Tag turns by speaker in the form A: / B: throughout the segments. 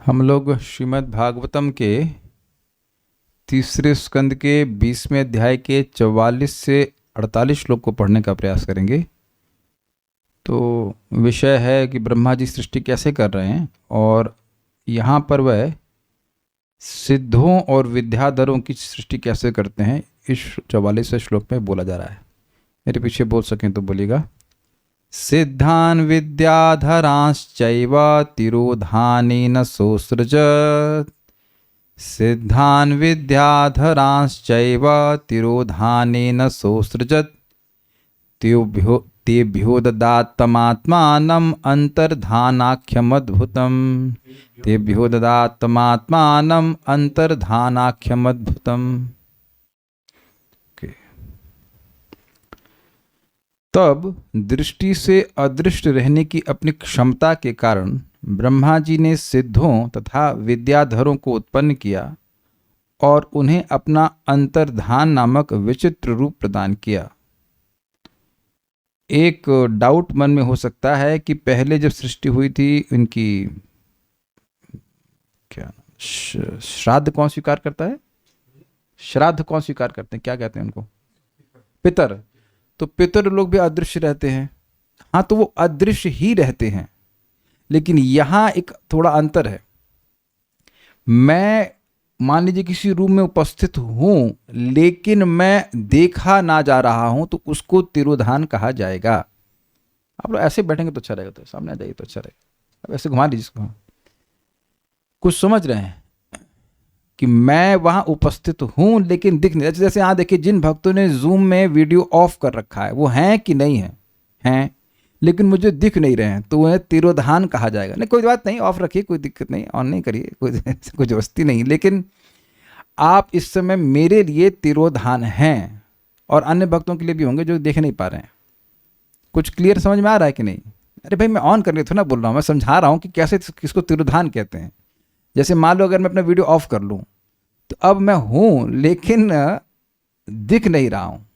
A: हम लोग श्रीमद् भागवतम के तीसरे स्कंद के 20वें अध्याय के 44 से 48 श्लोक को पढ़ने का प्रयास करेंगे। तो विषय है कि ब्रह्मा जी सृष्टि कैसे कर रहे हैं और यहाँ पर वह सिद्धों और विद्याधरों की सृष्टि कैसे करते हैं, इस 44वें श्लोक में बोला जा रहा है। मेरे पीछे बोल सकें तो बोलिएगा। सिद्धान विद्याधरांश्चैव तिरोधानेन सोऽसृजत्। सिद्धान विद्याधरांश्चैव तिरोधानेन सोऽसृजत्। तेभ्यो ददात्तमात्मानम् अन्तर्धानाख्यमद्भुतम्। तेभ्यो ददात्तमात्मानम् अन्तर्धानाख्यमद्भुतम्। तब दृष्टि से अदृष्ट रहने की अपनी क्षमता के कारण ब्रह्मा जी ने सिद्धों तथा विद्याधरों को उत्पन्न किया और उन्हें अपना अंतर्धान नामक विचित्र रूप प्रदान किया। एक डाउट मन में हो सकता है कि पहले जब सृष्टि हुई थी इनकी क्या श्राद्ध कौन स्वीकार करता है? श्राद्ध कौन स्वीकार करते हैं? क्या कहते हैं उनको? पितर। तो पितर लोग भी अदृश्य रहते हैं। हाँ, तो वो अदृश्य ही रहते हैं, लेकिन यहां एक थोड़ा अंतर है। मैं मान लीजिए किसी रूम में उपस्थित हूं लेकिन मैं देखा ना जा रहा हूं, तो उसको तिरोधान कहा जाएगा। आप लोग ऐसे बैठेंगे तो अच्छा रहेगा, तो सामने आ जाइए तो अच्छा रहेगा। अब ऐसे घुमा लीजिए इसको। कुछ समझ रहे हैं कि मैं वहां उपस्थित हूं लेकिन दिख नहीं। जैसे यहां देखिए, जिन भक्तों ने जूम में वीडियो ऑफ कर रखा है वो हैं कि नहीं है? हैं, लेकिन मुझे दिख नहीं रहे हैं, तो वह तिरोधान कहा जाएगा। नहीं, कोई बात नहीं, ऑफ रखिए, कोई दिक्कत नहीं, ऑन नहीं करिए, कोई जबरदस्ती नहीं। लेकिन आप इस समय मेरे लिए तिरोधान हैं और अन्य भक्तों के लिए भी होंगे जो देख नहीं पा रहे हैं। कुछ क्लियर समझ में आ रहा है कि नहीं? अरे भाई, मैं ऑन करने थोड़ा ना बोल रहा हूँ, मैं समझा रहा हूँ कि कैसे किसको तिरोधान कहते हैं। जैसे मान लो अगर मैं अपना वीडियो ऑफ कर लूँ तो अब मैं हूँ लेकिन दिख नहीं रहा हूँ,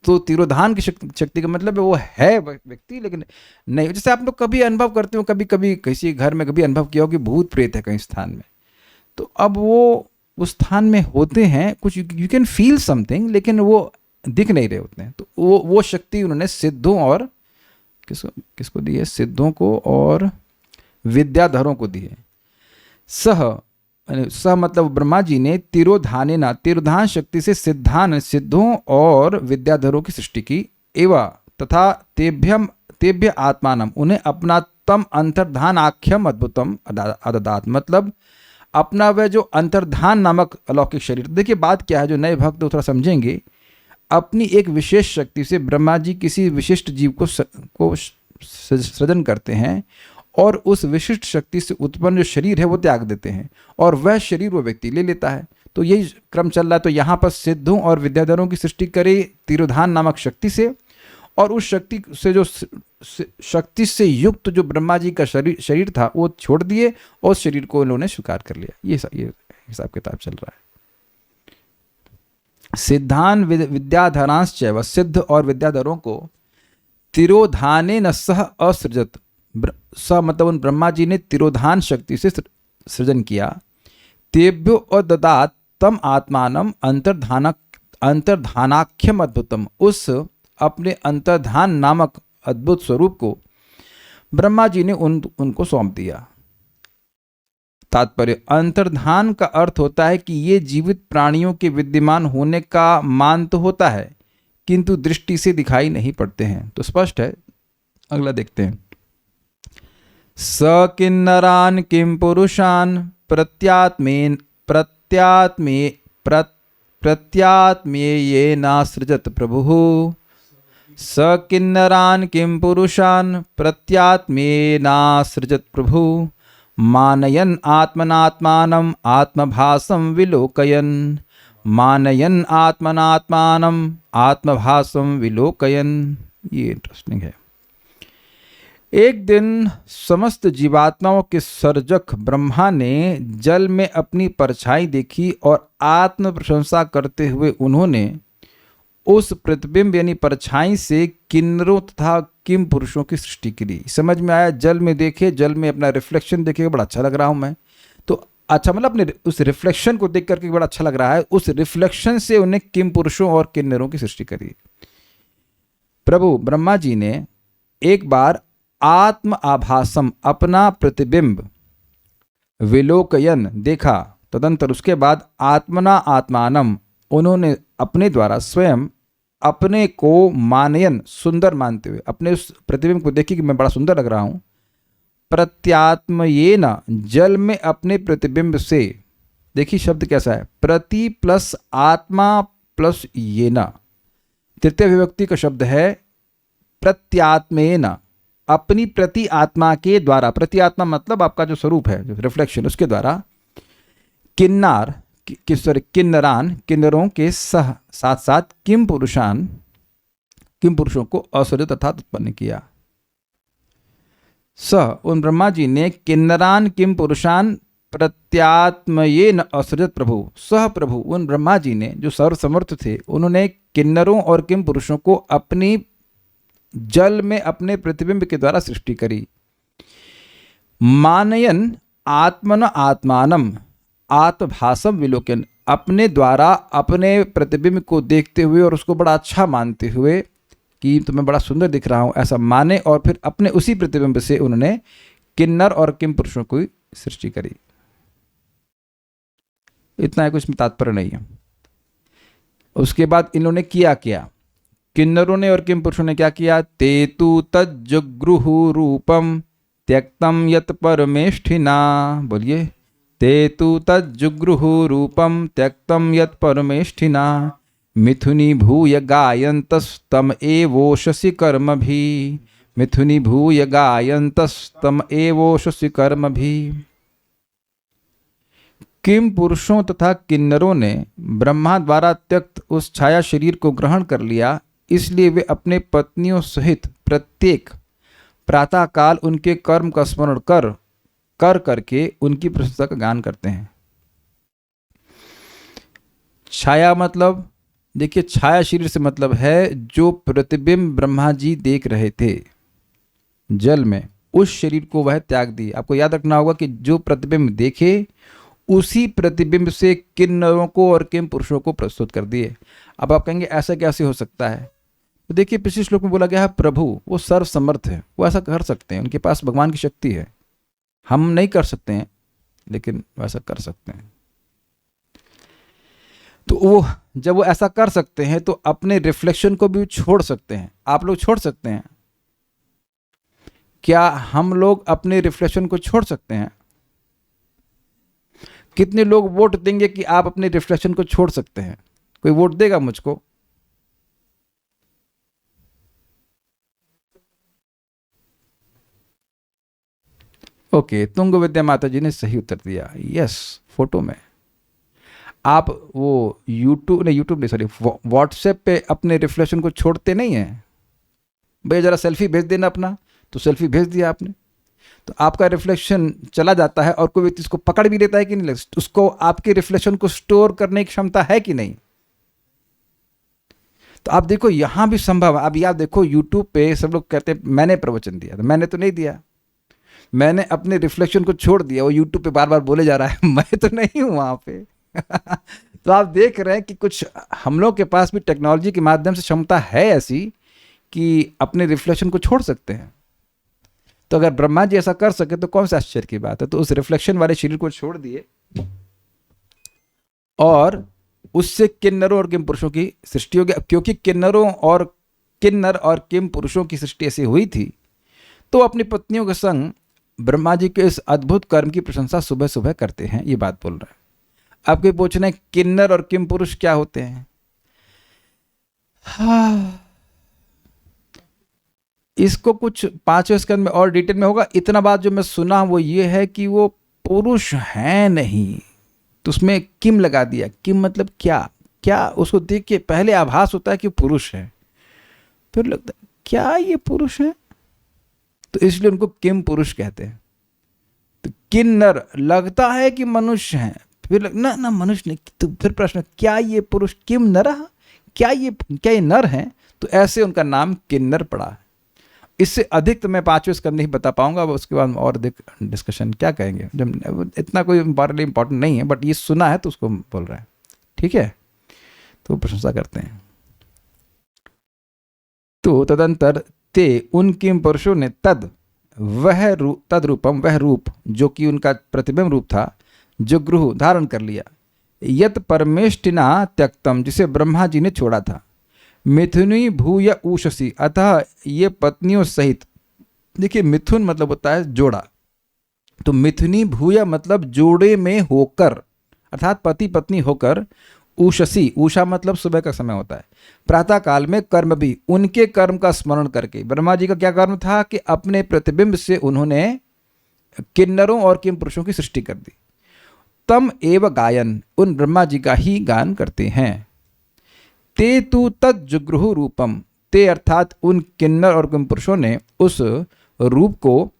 A: तो तिरोधान की शक्ति का मतलब है वो है व्यक्ति लेकिन नहीं। जैसे आप लोग कभी अनुभव करते हो, कभी कभी किसी घर में कभी अनुभव किया हो कि भूत प्रेत है कहीं स्थान में, तो अब वो उस स्थान में होते हैं, कुछ यू कैन फील समथिंग, लेकिन वो दिख नहीं रहे होते हैं। तो वो शक्ति उन्होंने सिद्धों और किसको दी है? सिद्धों को और विद्याधरों को दी है। सह मतलब ब्रह्मा जी ने तिरोधान शक्ति से सिद्धों और विद्याधरों की सृष्टि की। एवं तथा तेभ्य आत्मानम, उन्हें अपना तम अंतर्धान आख्यम अद्भुतम अददात, मतलब अपना वह जो अंतर्धान नामक अलौकिक शरीर। देखिए बात क्या है, जो नए भक्त थोड़ा समझेंगे। अपनी एक विशेष शक्ति से ब्रह्मा जी किसी विशिष्ट जीव को सृजन करते हैं और उस विशिष्ट शक्ति से उत्पन्न जो शरीर है वो त्याग देते हैं और वह शरीर वो व्यक्ति ले लेता है। तो यही क्रम चल रहा है। तो यहाँ पर सिद्धों और विद्याधरों की सृष्टि करे तिरोधान नामक शक्ति से, और उस शक्ति से जो शक्ति से युक्त जो ब्रह्मा जी का शरीर था वो छोड़ दिए और उस शरीर को उन्होंने स्वीकार कर लिया। ये हिसाब किताब चल रहा है। सिद्धान विद्याधरांश्चैव, सिद्ध और विद्याधरों को तिरोधानेन सह असृजत। मतलब उन ब्रह्मा जी ने तिरोधान शक्ति से सृजन किया। तेभ्यो और ददात तम आत्मानम अंतर्धानाख्यम अद्भुतम, उस अपने अंतर्धान नामक अद्भुत स्वरूप को ब्रह्मा जी ने उनको सौंप दिया। तात्पर्य, अंतर्धान का अर्थ होता है कि ये जीवित प्राणियों के विद्यमान होने का मान तो होता है किंतु दृष्टि से दिखाई नहीं पड़ते हैं। तो स्पष्ट है। अगला देखते हैं। स किन्नरान किम पुरुषान प्रत्यात्मेयेनासृजत प्रभुः। स किन्नरान किम पुरुषान प्रत्यात्मेयेनासृजत प्रभुः। मानयन् आत्मनात्मानम् आत्मभासं विलोकयन्। मानयन् आत्मनात्मानम् आत्मभासं विलोकयन्। ये इंटरेस्टिंग है। एक दिन समस्त जीवात्माओं के सर्जक ब्रह्मा ने जल में अपनी परछाई देखी और आत्म प्रशंसा करते हुए उन्होंने उस प्रतिबिंब यानी परछाई से किन्नरों तथा किम पुरुषों की सृष्टि की। समझ में आया? जल में देखे, जल में अपना रिफ्लेक्शन देखे, बड़ा अच्छा लग रहा हूं मैं, तो अच्छा, मतलब अपने उस रिफ्लेक्शन को देख करके बड़ा अच्छा लग रहा है, उस रिफ्लेक्शन से उन्हें किम पुरुषों और किन्नरों की सृष्टि करी। प्रभु ब्रह्मा जी ने एक बार आत्म आभासम, अपना प्रतिबिंब विलोकयन देखा, तदंतर उसके बाद आत्मना आत्मानम, उन्होंने अपने द्वारा स्वयं अपने को मानयन, सुंदर मानते हुए, अपने उस प्रतिबिंब को देखिए कि मैं बड़ा सुंदर लग रहा हूं, प्रत्यात्मयेन, जल में अपने प्रतिबिंब से, देखिए शब्द कैसा है, प्रति प्लस आत्मा प्लस येना, तृतीय विभक्ति का शब्द है प्रत्यात्मेन, अपनी प्रति आत्मा के द्वारा, प्रति आत्मा मतलब आपका जो स्वरूप है, जो रिफ्लेक्शन, उसके द्वारा किन्नार किन्नरान, किन्नरों के साथ साथ किम पुरुषान, किम पुरुषों को असृजत अर्थात उत्पन्न किया। उन ब्रह्मा जी ने किन्नरान किम पुरुषान प्रत्यात्मयेन असृजत प्रभु, प्रभु उन ब्रह्मा जी ने जो सर्वसमर्थ थे, उन्होंने किन्नरों और किम पुरुषों को अपनी जल में अपने प्रतिबिंब के द्वारा सृष्टि करी। मानयन आत्मन आत्मानम आत्मभासम विलोकन, अपने द्वारा अपने प्रतिबिंब को देखते हुए और उसको बड़ा अच्छा मानते हुए कि तो मैं बड़ा सुंदर दिख रहा हूं, ऐसा माने, और फिर अपने उसी प्रतिबिंब से उन्होंने किन्नर और किम पुरुषों की सृष्टि करी। इतना है, कुछ में तात्पर्य नहीं है। उसके बाद इन्होंने किया क्या, किन्नरों ने और किम पुरुषों ने क्या किया, तेतु तज्जुगृहु रूपम त्यक्तम यत परमेष्ठिना, बोलिए, तेतु तज्जुगृहु रूपम त्यक्तम यत परमेष्ठिना, मिथुनी भूय गायन्तस्तम एवोषसि कर्म भी, मिथुनी भूय गायन्तस्तम एवोषसि कर्म भी। किम पुरुषों तथा किन्नरों ने ब्रह्मा द्वारा त्यक्त उस छाया शरीर को ग्रहण कर लिया, इसलिए वे अपने पत्नियों सहित प्रत्येक प्रातःकाल उनके कर्म का स्मरण करके उनकी प्रशंसा का गान करते हैं। छाया मतलब, देखिए छाया शरीर से मतलब है जो प्रतिबिंब ब्रह्मा जी देख रहे थे जल में, उस शरीर को वह त्याग दिए। आपको याद रखना होगा कि जो प्रतिबिंब देखे उसी प्रतिबिंब से किन्नरों को और किम पुरुषों को प्रस्तुत कर दिए। अब आप कहेंगे ऐसा कैसे हो सकता है, तो देखिए पिछले श्लोक में बोला गया है प्रभु वो सर्वसमर्थ है, वो ऐसा कर सकते हैं, उनके पास भगवान की शक्ति है, हम नहीं कर सकते हैं लेकिन वैसा कर सकते हैं। तो वो जब वो ऐसा कर सकते हैं तो अपने रिफ्लेक्शन को भी छोड़ सकते हैं। आप लोग छोड़ सकते हैं क्या? हम लोग अपने रिफ्लेक्शन को छोड़ सकते हैं? कितने लोग वोट देंगे कि आप अपने रिफ्लेक्शन को छोड़ सकते हैं? कोई वोट देगा मुझको? ओके, तुंग विद्या माता जी ने सही उत्तर दिया, यस। फोटो में आप वो यूट्यूब नहीं सॉरी व्हाट्सएप पे अपने रिफ्लेक्शन को छोड़ते नहीं हैं। भैया जरा सेल्फी भेज देना अपना, तो सेल्फी भेज दिया आपने, तो आपका रिफ्लेक्शन चला जाता है और कोई व्यक्ति इसको पकड़ भी लेता है कि नहीं, उसको आपके रिफ्लेक्शन को स्टोर करने की क्षमता है कि नहीं। तो आप देखो यहां भी संभव है। अब आप देखो यूट्यूब पे सब लोग कहते हैं मैंने प्रवचन दिया, तो मैंने तो नहीं दिया, मैंने अपने रिफ्लेक्शन को छोड़ दिया। वो यूट्यूब पे बार बार बोले जा रहा है मैं तो नहीं हूं वहां पे। तो आप देख रहे हैं कि कुछ हम लोग के पास भी टेक्नोलॉजी के माध्यम से क्षमता है ऐसी कि अपने रिफ्लेक्शन को छोड़ सकते हैं। तो अगर ब्रह्मा जी ऐसा कर सके तो कौन सा आश्चर्य की बात है। तो उस रिफ्लेक्शन वाले शरीर को छोड़ दिए और उससे किन्नरों और किम पुरुषों की सृष्टि हो गई। क्योंकि किन्नर और किम पुरुषों की सृष्टि ऐसी हुई थी तो अपनी पत्नियों के संग ब्रह्मा जी के इस अद्भुत कर्म की प्रशंसा सुबह सुबह करते हैं, ये बात बोल रहे हैं। आपके पूछना है किन्नर और किम पुरुष क्या होते हैं? इसको कुछ 5वें स्कंद में और डिटेल में होगा। इतना बात जो मैं सुना वो ये है कि वो पुरुष हैं नहीं, तो उसमें किम लगा दिया। किम मतलब क्या उसको देख के पहले आभास होता है कि पुरुष है, फिर लगता है क्या ये पुरुष है, तो इसलिए उनको किम पुरुष कहते हैं। तो किन्नर लगता है कि मनुष्य हैं, फिर ना मनुष्य नहीं, तो फिर प्रश्न क्या ये पुरुष किम नर, क्या ये नर हैं, तो ऐसे उनका नाम किन्नर पड़ा है। इससे अधिक तो मैं 5वें स्कंद नहीं बता पाऊंगा, उसके बाद और डिस्कशन क्या कहेंगे, जब इतना कोई इम्पोर्टेंट नहीं है, बट ये सुना है तो उसको बोल रहे हैं, ठीक है, तो प्रशंसा करते हैं। तो तदंतर ते उन किम पुरुषों ने तद रूपम, वह रूप जो कि उनका प्रतिबिंब रूप था, जो गृह धारण कर लिया, यत परमेष्टिना त्यक्तम, जिसे ब्रह्मा जी ने छोड़ा था, मिथुनी भूय ऊषसी, अतः ये पत्नियों सहित, देखिए मिथुन मतलब होता है जोड़ा, तो मिथुनी भूय मतलब जोड़े में होकर, अर्थात पति पत्नी होकर, ऊषसी, ऊषा मतलब सुबह का समय होता है, प्रातः काल में कर्म भी, उनके कर्म का स्मरण करके, ब्रह्मा जी का क्या कर्म था कि अपने प्रतिबिंब से उन्होंने किन्नरों और किम पुरुषों की सृष्टि कर दी, तम एव गायन, उन ब्रह्मा जी का ही गान करते हैं। ते तु तज्जुगृहु रूपम, ते अर्थात उन किन्नर और किम पुरुषों ने उस रूप को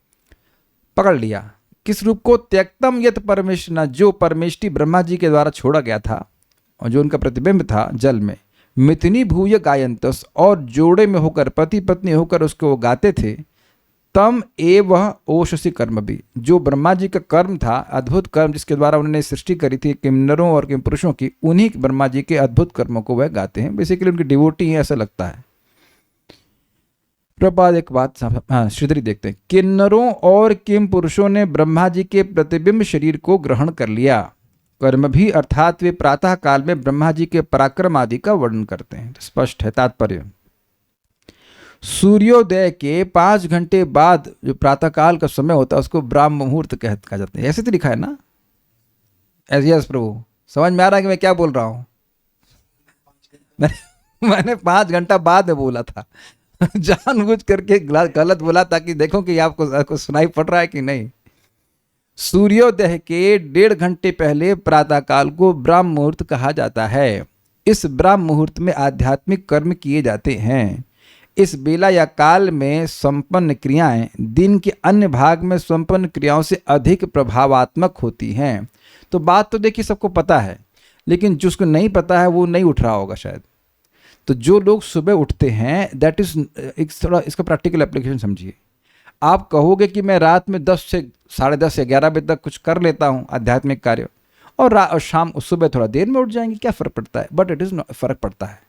A: पकड़ लिया, किस रूप को, त्यक्तम यत परमेष्टिना, जो परमेष्टि ब्रह्मा जी के द्वारा छोड़ा गया था और जो उनका प्रतिबिंब था जल में, मिथुनी भूय गायंतस, और जोड़े में होकर पति पत्नी होकर उसको गाते थे, तम एव ओषसी कर्म भी, जो ब्रह्मा जी का कर्म था, अद्भुत कर्म जिसके द्वारा उन्होंने सृष्टि करी थी किन्नरों और किम पुरुषों की, उन्हीं ब्रह्मा जी के अद्भुत कर्मों को वह गाते हैं, बेसिकली उनकी डिवोटी है ऐसा लगता है। प्रपाद एक बात, हाँ श्रीधरी देखते हैं, किन्नरों और किम पुरुषों ने ब्रह्मा जी के प्रतिबिंब शरीर को ग्रहण कर लिया, कर्म भी, अर्थात वे प्रातः काल में ब्रह्मा जी के पराक्रम आदि का वर्णन करते हैं, स्पष्ट है तात्पर्य। सूर्योदय के 5 घंटे बाद जो प्रातःकाल का समय होता है उसको ब्राह्म मुहूर्त कहा जाता है, ऐसे तो लिखा है ना, ऐसे यस प्रभु, समझ में आ रहा है कि मैं क्या बोल रहा हूँ? मैंने 5 घंटा बाद में बोला था जानबूझ करके गलत बोला ताकि देखो कि आपको सुनाई पड़ रहा है कि नहीं। सूर्योदय के 1.5 घंटे पहले प्रातःकाल को ब्राह्म मुहूर्त कहा जाता है। इस ब्राह्म मुहूर्त में आध्यात्मिक कर्म किए जाते हैं। इस बेला या काल में संपन्न क्रियाएं दिन के अन्य भाग में संपन्न क्रियाओं से अधिक प्रभावात्मक होती हैं। तो बात तो देखिए सबको पता है, लेकिन जिसको नहीं पता है वो नहीं उठ रहा होगा शायद। तो जो लोग सुबह उठते हैं, दैट इज थोड़ा इसका प्रैक्टिकल एप्लीकेशन समझिए। आप कहोगे कि मैं रात में 10 से 10:30 या 11 बजे तक कुछ कर लेता हूँ आध्यात्मिक कार्य, और शाम सुबह थोड़ा देर में उठ जाएंगे, क्या फ़र्क पड़ता है? बट इट इज़ फ़र्क पड़ता है।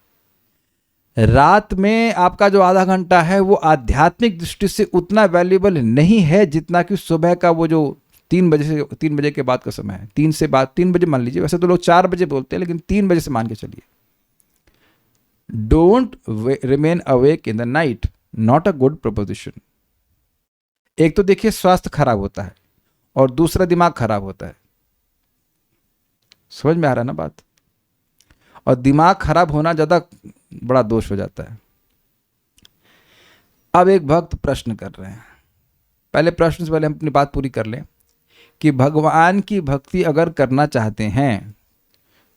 A: रात में आपका जो आधा घंटा है वो आध्यात्मिक दृष्टि से उतना वैल्यूएबल नहीं है जितना कि सुबह का वो जो 3 बजे के बाद का समय है। 3 बजे मान लीजिए, वैसे तो लोग 4 बजे बोलते हैं, लेकिन 3 बजे से मान के चलिए। Don't remain awake in the night, not a good preposition. एक तो देखिए स्वास्थ्य खराब होता है और दूसरा दिमाग खराब होता है। समझ में आ रहा है ना बात? और दिमाग खराब होना ज़्यादा बड़ा दोष हो जाता है। अब एक भक्त प्रश्न कर रहे हैं, पहले प्रश्न से पहले हम अपनी बात पूरी कर लें कि भगवान की भक्ति अगर करना चाहते हैं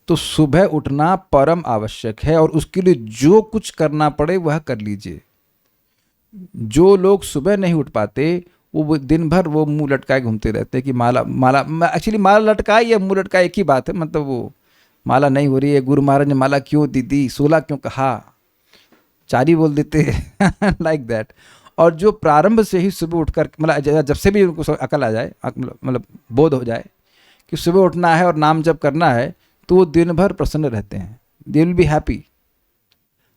A: तो सुबह उठना परम आवश्यक है, और उसके लिए जो कुछ करना पड़े वह कर लीजिए। जो लोग सुबह नहीं उठ पाते वो दिन भर वो मुंह लटकाए घूमते रहते हैं कि माला एक्चुअली माला लटकाए या मुंह लटकाए एक ही बात है। मतलब वो माला नहीं हो रही है, गुरु महाराज ने माला क्यों दी थी, 16 क्यों कहा, 4 ही बोल देते लाइक दैट। और जो प्रारंभ से ही सुबह उठकर, मतलब जब से भी उनको अकल आ जाए, मतलब बोध हो जाए कि सुबह उठना है और नाम जप करना है, तो वो दिन भर प्रसन्न रहते हैं। They will be happy.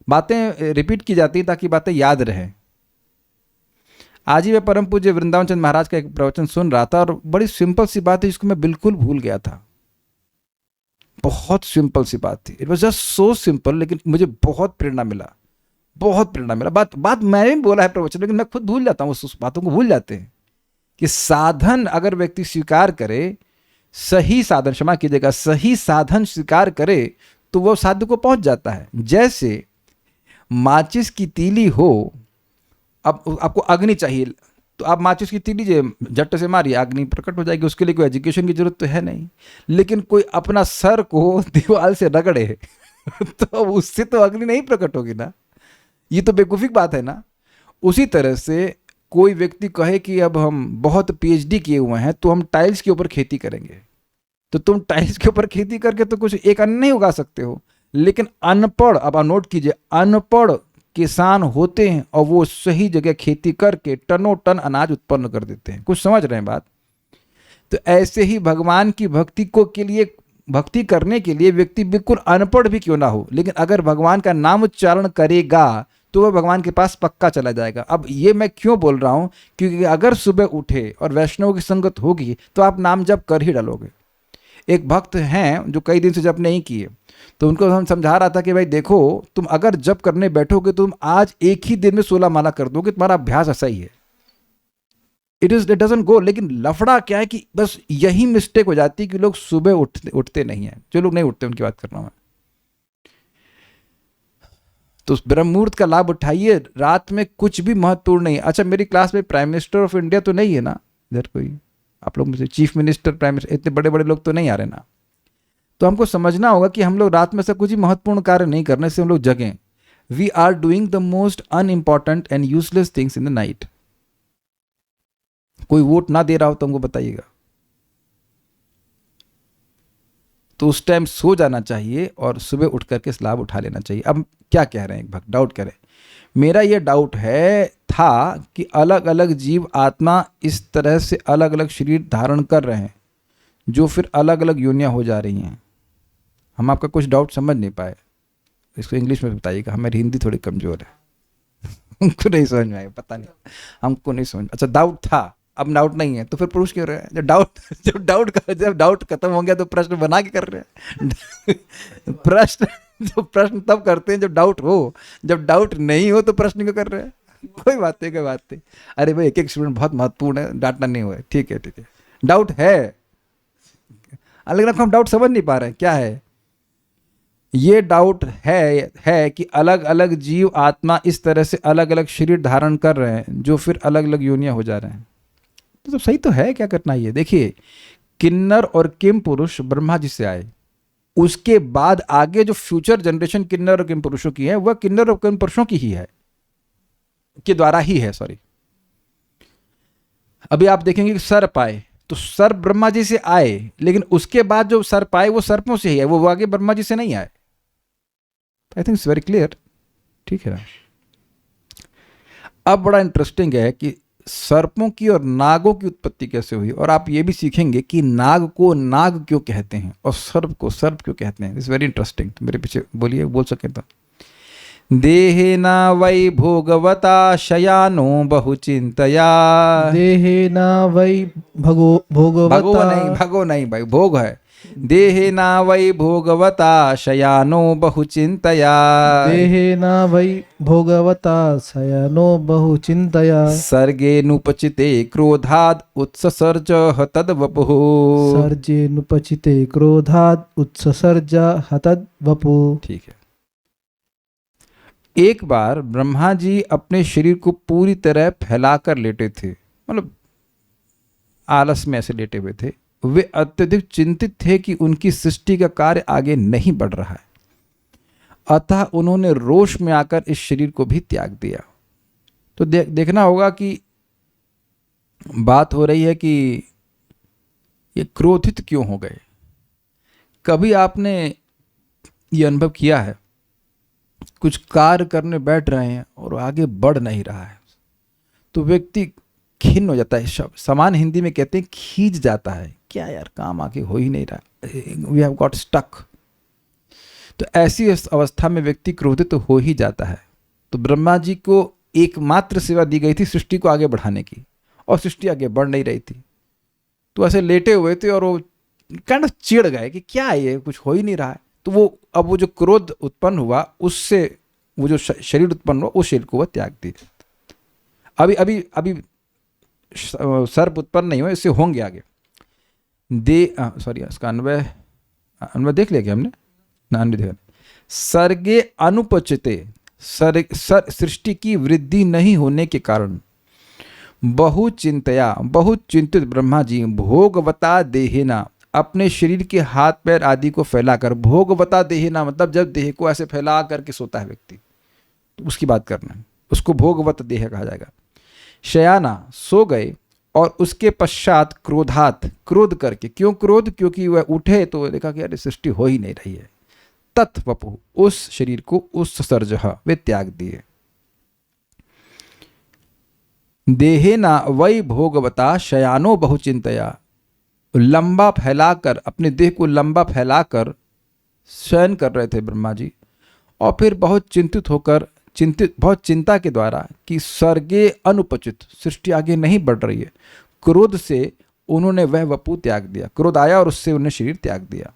A: बातें रिपीट की जाती हैं ताकि बातें याद रहें। आज ही मैं परम पूज्य वृंदावन चंद महाराज का एक प्रवचन सुन रहा था, और बड़ी सिंपल सी बात है जिसको मैं बिल्कुल भूल गया था। बहुत सिंपल सी बात थी, it was just so simple, लेकिन मुझे बहुत प्रेरणा मिला, बहुत प्रेरणा मिला। बात मैंने भी बोला है प्रवचन, लेकिन मैं खुद भूल जाता हूँ, उस बातों को भूल जाते हैं कि साधन अगर व्यक्ति स्वीकार करे, सही साधन, क्षमा कीजिएगा, सही साधन स्वीकार करे तो वह साध्य को पहुंच जाता है। जैसे माचिस की तीली हो, अब आपको अग्नि चाहिए तो आप माचिस की तीली झट से मारिए, अग्नि प्रकट हो जाएगी। उसके लिए कोई एजुकेशन की जरूरत तो है नहीं। लेकिन कोई अपना सर को दीवार से रगड़े तो उससे तो अग्नि नहीं प्रकट होगी ना, ये तो बेवकूफ़ी बात है ना। उसी तरह से कोई व्यक्ति कहे कि अब हम बहुत पीएचडी किए हुए हैं तो हम टाइल्स के ऊपर खेती करेंगे, तो तुम टाइल्स के ऊपर खेती करके तो कुछ एक अन्न नहीं उगा सकते हो। लेकिन अनपढ़, अब आप नोट कीजिए, अनपढ़ किसान होते हैं और वो सही जगह खेती करके टनों टन अनाज उत्पन्न कर देते हैं। कुछ समझ रहे हैं बात? तो ऐसे ही भगवान की भक्ति को के लिए, भक्ति करने के लिए व्यक्ति बिल्कुल अनपढ़ भी क्यों ना हो, लेकिन अगर भगवान का नाम उच्चारण करेगा तो वह भगवान के पास पक्का चला जाएगा। अब ये मैं क्यों बोल रहा हूं, क्योंकि अगर सुबह उठे और वैष्णव की संगत होगी तो आप नाम जप कर ही डालोगे। एक भक्त हैं जो कई दिन से जप नहीं किए, तो उनको हम समझा रहा था कि भाई देखो, तुम अगर जप करने बैठोगे तुम आज एक ही दिन में 16 माला कर दोगे, तुम्हारा अभ्यास ऐसा ही है, इट डजंट गो। लेकिन लफड़ा क्या है कि बस यही मिस्टेक हो जाती है कि लोग सुबह उठते नहीं है। जो लोग नहीं उठते उनकी बात कर रहा हूं मैं। तो ब्रह्म मुहूर्त का लाभ उठाइए, रात में कुछ भी महत्वपूर्ण नहीं। अच्छा, मेरी क्लास में प्राइम मिनिस्टर ऑफ इंडिया तो नहीं है ना इधर कोई, आप लोग में से चीफ मिनिस्टर, प्राइम मिनिस्टर, इतने बड़े बड़े लोग तो नहीं आ रहे ना। तो हमको समझना होगा कि हम लोग रात में से कुछ ही महत्वपूर्ण कार्य नहीं करने से हम लोग जगें। We are doing the most unimportant and useless things in the night. कोई वोट ना दे रहा हो तो हमको बताइएगा, तो उस टाइम सो जाना चाहिए और सुबह उठ करके इस लाभ उठा लेना चाहिए। अब क्या कह रहे हैं एक भक्त, डाउट करें। मेरा ये डाउट है था कि अलग अलग जीव आत्मा इस तरह से अलग अलग शरीर धारण कर रहे हैं जो फिर अलग अलग योनियां हो जा रही हैं। हम आपका कुछ डाउट समझ नहीं पाए, इसको इंग्लिश में बताइएगा, हमारी हिंदी थोड़ी कमज़ोर है। हमको नहीं समझ में आया, पता नहीं, हमको नहीं समझ। अच्छा, डाउट था, अब डाउट नहीं है, तो फिर पुरुष क्यों रहे हैं? जब डाउट खत्म हो गया तो प्रश्न बना के कर रहे हैं। प्रश्न तब करते हैं जब डाउट हो, जब डाउट नहीं हो तो प्रश्न क्यों कर रहे हैं? कोई बात नहीं, कोई बात नहीं। अरे भाई, एक एक स्टूडेंट बहुत महत्वपूर्ण है, डांटना नहीं हुआ है। ठीक है, ठीक है, डाउट है, लेकिन हम डाउट समझ नहीं पा रहे हैं क्या है। ये डाउट है कि अलग अलग जीव आत्मा इस तरह से अलग अलग शरीर धारण कर रहे हैं जो फिर अलग अलग योनियां हो जा रहे हैं। तो सही तो है, क्या करना है ये। देखिए, किन्नर और किम पुरुष ब्रह्मा जी से आए, उसके बाद आगे जो फ्यूचर जनरेशन किन्नर और किम पुरुषों की है वह किन्नर और किम पुरुषों की ही है, के द्वारा ही है, सॉरी। अभी आप देखेंगे कि सर्प आए तो सर्प ब्रह्मा जी से आए, लेकिन उसके बाद जो सर्प आए वो सर्पों से ही है, वो आगे ब्रह्मा जी से नहीं आए। I think it's very clear, ठीक है ना। अब बड़ा इंटरेस्टिंग है कि सर्पों की और नागों की उत्पत्ति कैसे हुई, और आप ये भी सीखेंगे कि नाग को नाग क्यों कहते हैं और सर्प को सर्प क्यों कहते हैं। It's very interesting. मेरे पीछे बोलिए, बोल सके तो। देहेना वै भोगवता शयानो बहुचिंतया।
B: देहेना वै भोगवता,
A: भगो नहीं भाई, भोग है। देहेना वै भोगवता शयानो बहुचिंतया।
B: देहेना वै भोगवता शयानो बहुचिंतया।
A: सर्गेनुपचिते क्रोधाद् उत्ससर्ज तद्वपुः।
B: सर्गेनुपचिते क्रोधाद् उत्ससर्ज तद्वपुः।
A: ठीक है। एक बार ब्रह्मा जी अपने शरीर को पूरी तरह फैलाकर लेटे थे, मतलब आलस में ऐसे लेटे हुए थे। वे अत्यधिक चिंतित थे कि उनकी सृष्टि का कार्य आगे नहीं बढ़ रहा है, अतः उन्होंने रोष में आकर इस शरीर को भी त्याग दिया। तो देखना होगा कि बात हो रही है कि ये क्रोधित क्यों हो गए। कभी आपने ये अनुभव किया है, कुछ कार्य करने बैठ रहे हैं और आगे बढ़ नहीं रहा है तो व्यक्ति खिन्न हो जाता है, समान हिंदी में कहते हैं खींच जाता है, क्या यार काम आगे हो ही नहीं रहा, वी हैव गॉट स्टक। तो ऐसी अवस्था में व्यक्ति क्रोधित तो हो ही जाता है। तो ब्रह्मा जी को एकमात्र सेवा दी गई थी सृष्टि को आगे बढ़ाने की, और सृष्टि आगे बढ़ नहीं रही थी। तो ऐसे लेटे हुए थे और वो काइंड ऑफ चिढ़ गए कि क्या है ये, कुछ हो ही नहीं रहा है। तो वो अब वो जो क्रोध उत्पन्न हुआ उससे वो जो शरीर उत्पन्न हुआ उस शरीर को वह त्याग दिए। अभी अभी अभी सर्प उत्पन्न नहीं हुआ, इससे होंगे आगे। सॉरी, इसका अन्वय देख लिया क्या हमने ना? देखा। सर्गे अनुपचिते, सृष्टि की वृद्धि नहीं होने के कारण बहुत चिंतित ब्रह्मा जी भोगवता देहेना, अपने शरीर के हाथ पैर आदि को फैलाकर, भोगवता देहेना मतलब जब देह को ऐसे फैला करके सोता है व्यक्ति, तो उसकी बात करना है, उसको भोगवत देह कहा जाएगा। शयाना, सो गए, और उसके पश्चात क्रोधात, क्रोध करके। क्यों क्रोध? क्योंकि वह उठे तो देखा कि अरे सृष्टि हो ही नहीं रही है। तत्वपु, उस शरीर को, उस सर्ज वे त्याग दिए। देहेना वै भोगवता शयानो बहुचिंतया, लंबा फैलाकर, अपने देह को लंबा फैलाकर शयन कर रहे थे ब्रह्मा जी, और फिर बहुत बहुत चिंता के द्वारा कि सर्गे अनुपचित, सृष्टि आगे नहीं बढ़ रही है, क्रोध से उन्होंने वह वपु त्याग दिया। क्रोध आया और उससे उन्हें शरीर त्याग दिया।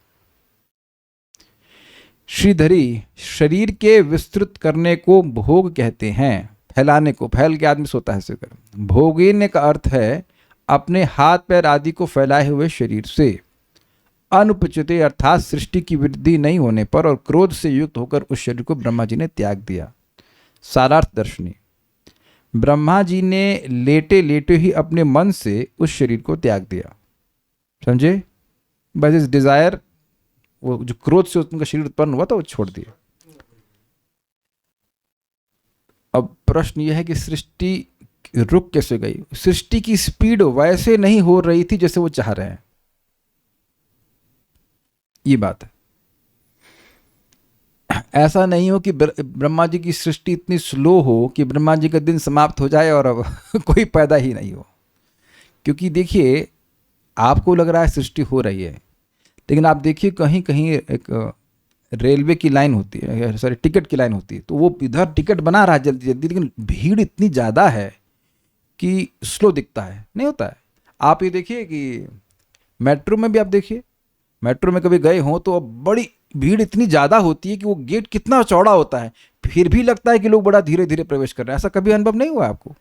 A: श्रीधरी, शरीर के विस्तृत करने को भोग कहते हैं, फैलाने को, फैल के आदमी सोता है ऐसे कर। भोगेने का अर्थ है अपने हाथ पैर आदि को फैलाए हुए शरीर से। अनुपचिते अर्थात सृष्टि की वृद्धि नहीं होने पर और क्रोध से युक्त होकर उस शरीर को ब्रह्मा जी ने त्याग दिया। सारार्थ दर्शनी, ब्रह्मा जी ने लेटे लेटे ही अपने मन से उस शरीर को त्याग दिया, समझे? बस इस डिजायर, वो जो क्रोध से उनका शरीर उत्पन्न हुआ था वो छोड़ दिया। अब प्रश्न यह है कि सृष्टि रुक कैसे गई? सृष्टि की स्पीड वैसे नहीं हो रही थी जैसे वो चाह रहे हैं, ये बात है। ऐसा नहीं हो कि ब्रह्मा जी की सृष्टि इतनी स्लो हो कि ब्रह्मा जी का दिन समाप्त हो जाए और अब कोई पैदा ही नहीं हो। क्योंकि देखिए, आपको लग रहा है सृष्टि हो रही है, लेकिन आप देखिए कहीं कहीं एक रेलवे की लाइन होती है, सॉरी टिकट की लाइन होती है, तो वो इधर टिकट बना रहा है जल्दी जल्दी, लेकिन भीड़ इतनी ज़्यादा है कि स्लो दिखता है, नहीं होता है। आप ये देखिए कि मेट्रो में भी आप देखिए, मेट्रो में कभी गए हों तो बड़ी भीड़ इतनी ज़्यादा होती है कि वो गेट कितना चौड़ा होता है, फिर भी लगता है कि लोग बड़ा धीरे धीरे प्रवेश कर रहे हैं। ऐसा कभी अनुभव नहीं हुआ आपको?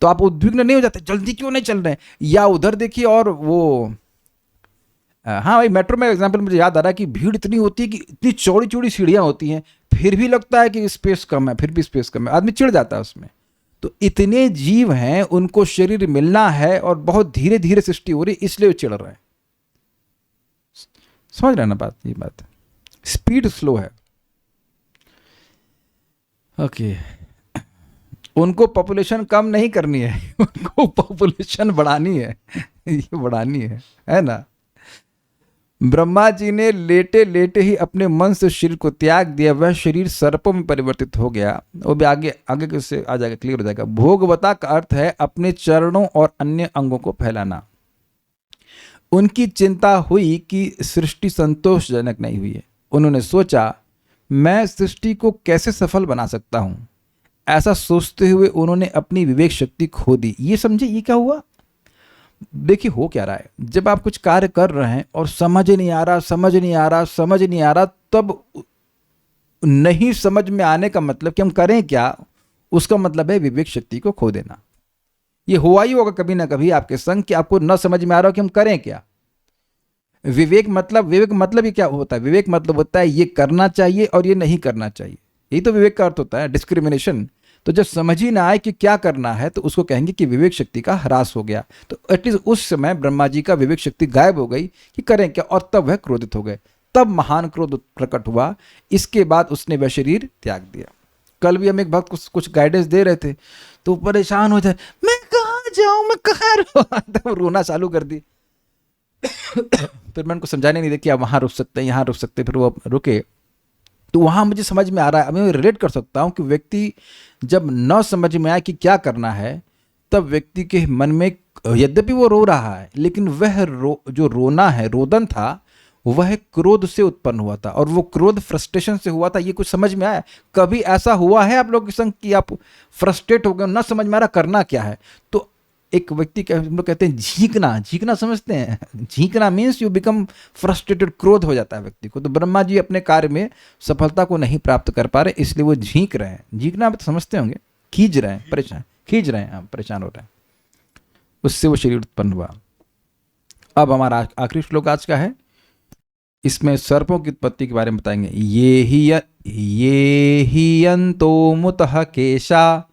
A: तो आप उद्विग्न नहीं हो जाते, जल्दी क्यों नहीं चल रहे हैं? या उधर देखिए, और वो हाँ भाई, मेट्रो में एग्जाम्पल मुझे याद आ रहा है कि भीड़ इतनी होती है कि इतनी चौड़ी चौड़ी सीढ़ियाँ होती हैं, फिर भी लगता है कि स्पेस कम है, फिर भी स्पेस कम है, आदमी चिढ़ जाता है उसमें। तो इतने जीव हैं, उनको शरीर मिलना है और बहुत धीरे धीरे सृष्टि हो रही, इसलिए वो चिढ़ रहे हैं। समझ रहे हैं ना बात? ये बात है, स्पीड स्लो है। ओके, उनको पॉपुलेशन कम नहीं करनी है, उनको पॉपुलेशन बढ़ानी है, ये बढ़ानी है ना? ब्रह्मा जी ने लेटे लेटे ही अपने मन से शरीर को त्याग दिया, वह शरीर सर्पों में परिवर्तित हो गया। वो भी आगे आगे से आ जाएगा, क्लियर हो जाएगा। भोगवता का अर्थ है अपने चरणों और अन्य अंगों को फैलाना। उनकी चिंता हुई कि सृष्टि संतोषजनक नहीं हुई है। उन्होंने सोचा, मैं सृष्टि को कैसे सफल बना सकता हूं। ऐसा सोचते हुए उन्होंने अपनी विवेक शक्ति खो दी। ये समझे, ये क्या हुआ? देखिए हो क्या रहा है, जब आप कुछ कार्य कर रहे हैं और समझ नहीं आ रहा, तब नहीं समझ में आने का मतलब कि हम करें क्या, उसका मतलब है विवेक शक्ति को खो देना। ये हुआ ही होगा कभी ना कभी आपके संग कि आपको न समझ में आ रहा हो कि हम करें क्या। विवेक मतलब ये क्या होता है? विवेक मतलब होता है ये करना चाहिए और ये नहीं करना चाहिए, यही तो विवेक का अर्थ होता है, डिस्क्रिमिनेशन। तो जब समझ ही ना आए कि क्या करना है, तो उसको कहेंगे कि विवेक शक्ति का ह्रास हो गया। तो एटलीस्ट उस समय ब्रह्मा जी का विवेक शक्ति गायब हो गई कि करें क्या, और तब वह क्रोधित हो गए। तब महान क्रोध प्रकट हुआ। इसके बाद उसने वह शरीर त्याग दिया। कल भी हम एक भक्त कुछ गाइडेंस दे रहे थे, तो परेशान हो जाए, मैं कहाँ जाऊं, मैं कहाँ रहूं, रोना चालू कर दी। फिर मैं उनको समझाने नहीं दिया कि आप वहाँ रुक सकते हैं, यहाँ रुक सकते हैं। फिर वो रुके, तो वहाँ मुझे समझ में आ रहा है, मैं रिलेट कर सकता हूँ कि व्यक्ति जब न समझ में आए कि क्या करना है, तब व्यक्ति के मन में, यद्यपि वो रो रहा है, लेकिन वह जो रोना है, रोदन था, वह क्रोध से उत्पन्न हुआ था, और वो क्रोध फ्रस्ट्रेशन से हुआ था। ये कुछ समझ में आया? कभी ऐसा हुआ है आप लोग के संग कि आप फ्रस्ट्रेट हो गए, ना समझ में आ रहा करना क्या है, तो एक व्यक्ति हम लोग कहते हैं झींकना समझते हैं? झींकना मीन्स यू बिकम फ्रस्ट्रेटेड, क्रोध हो जाता है व्यक्ति को। तो ब्रह्मा जी अपने कार्य में सफलता को नहीं प्राप्त कर पा रहे, इसलिए वो झींक रहे हैं। झींकना आप तो समझते होंगे, खींच रहे हैं, परेशान हो रहे हैं, उससे वो शरीर उत्पन्न हुआ। अब हमारा आखिरी श्लोक आज का है, इसमें सर्पों की उत्पत्ति के बारे में बताएंगे। ये ही यंतो मुतः केशा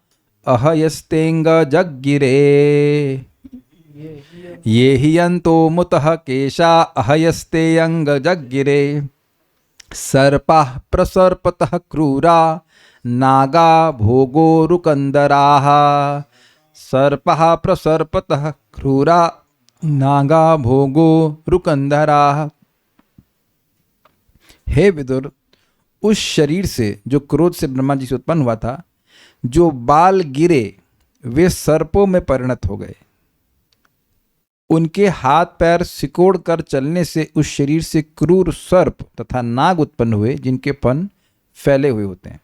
A: अहयस्तेंग जग्गिरे, ये ही यंतो मुतः केशा अहयस्ते अंग जग्गिरे, सर्पाः प्रसर्पतः क्रूरा नागा भोगो रुकंदराः, सर्पः प्रसर्पतः क्रूरा नागा भोगो रुकंदराः। हे विदुर, उस शरीर से जो क्रोध से ब्रह्मा जी से उत्पन्न हुआ था, जो बाल गिरे वे सर्पों में परिणत हो गए। उनके हाथ पैर सिकोड़ कर चलने से उस शरीर से क्रूर सर्प तथा नाग उत्पन्न हुए, जिनके फन फैले हुए होते हैं।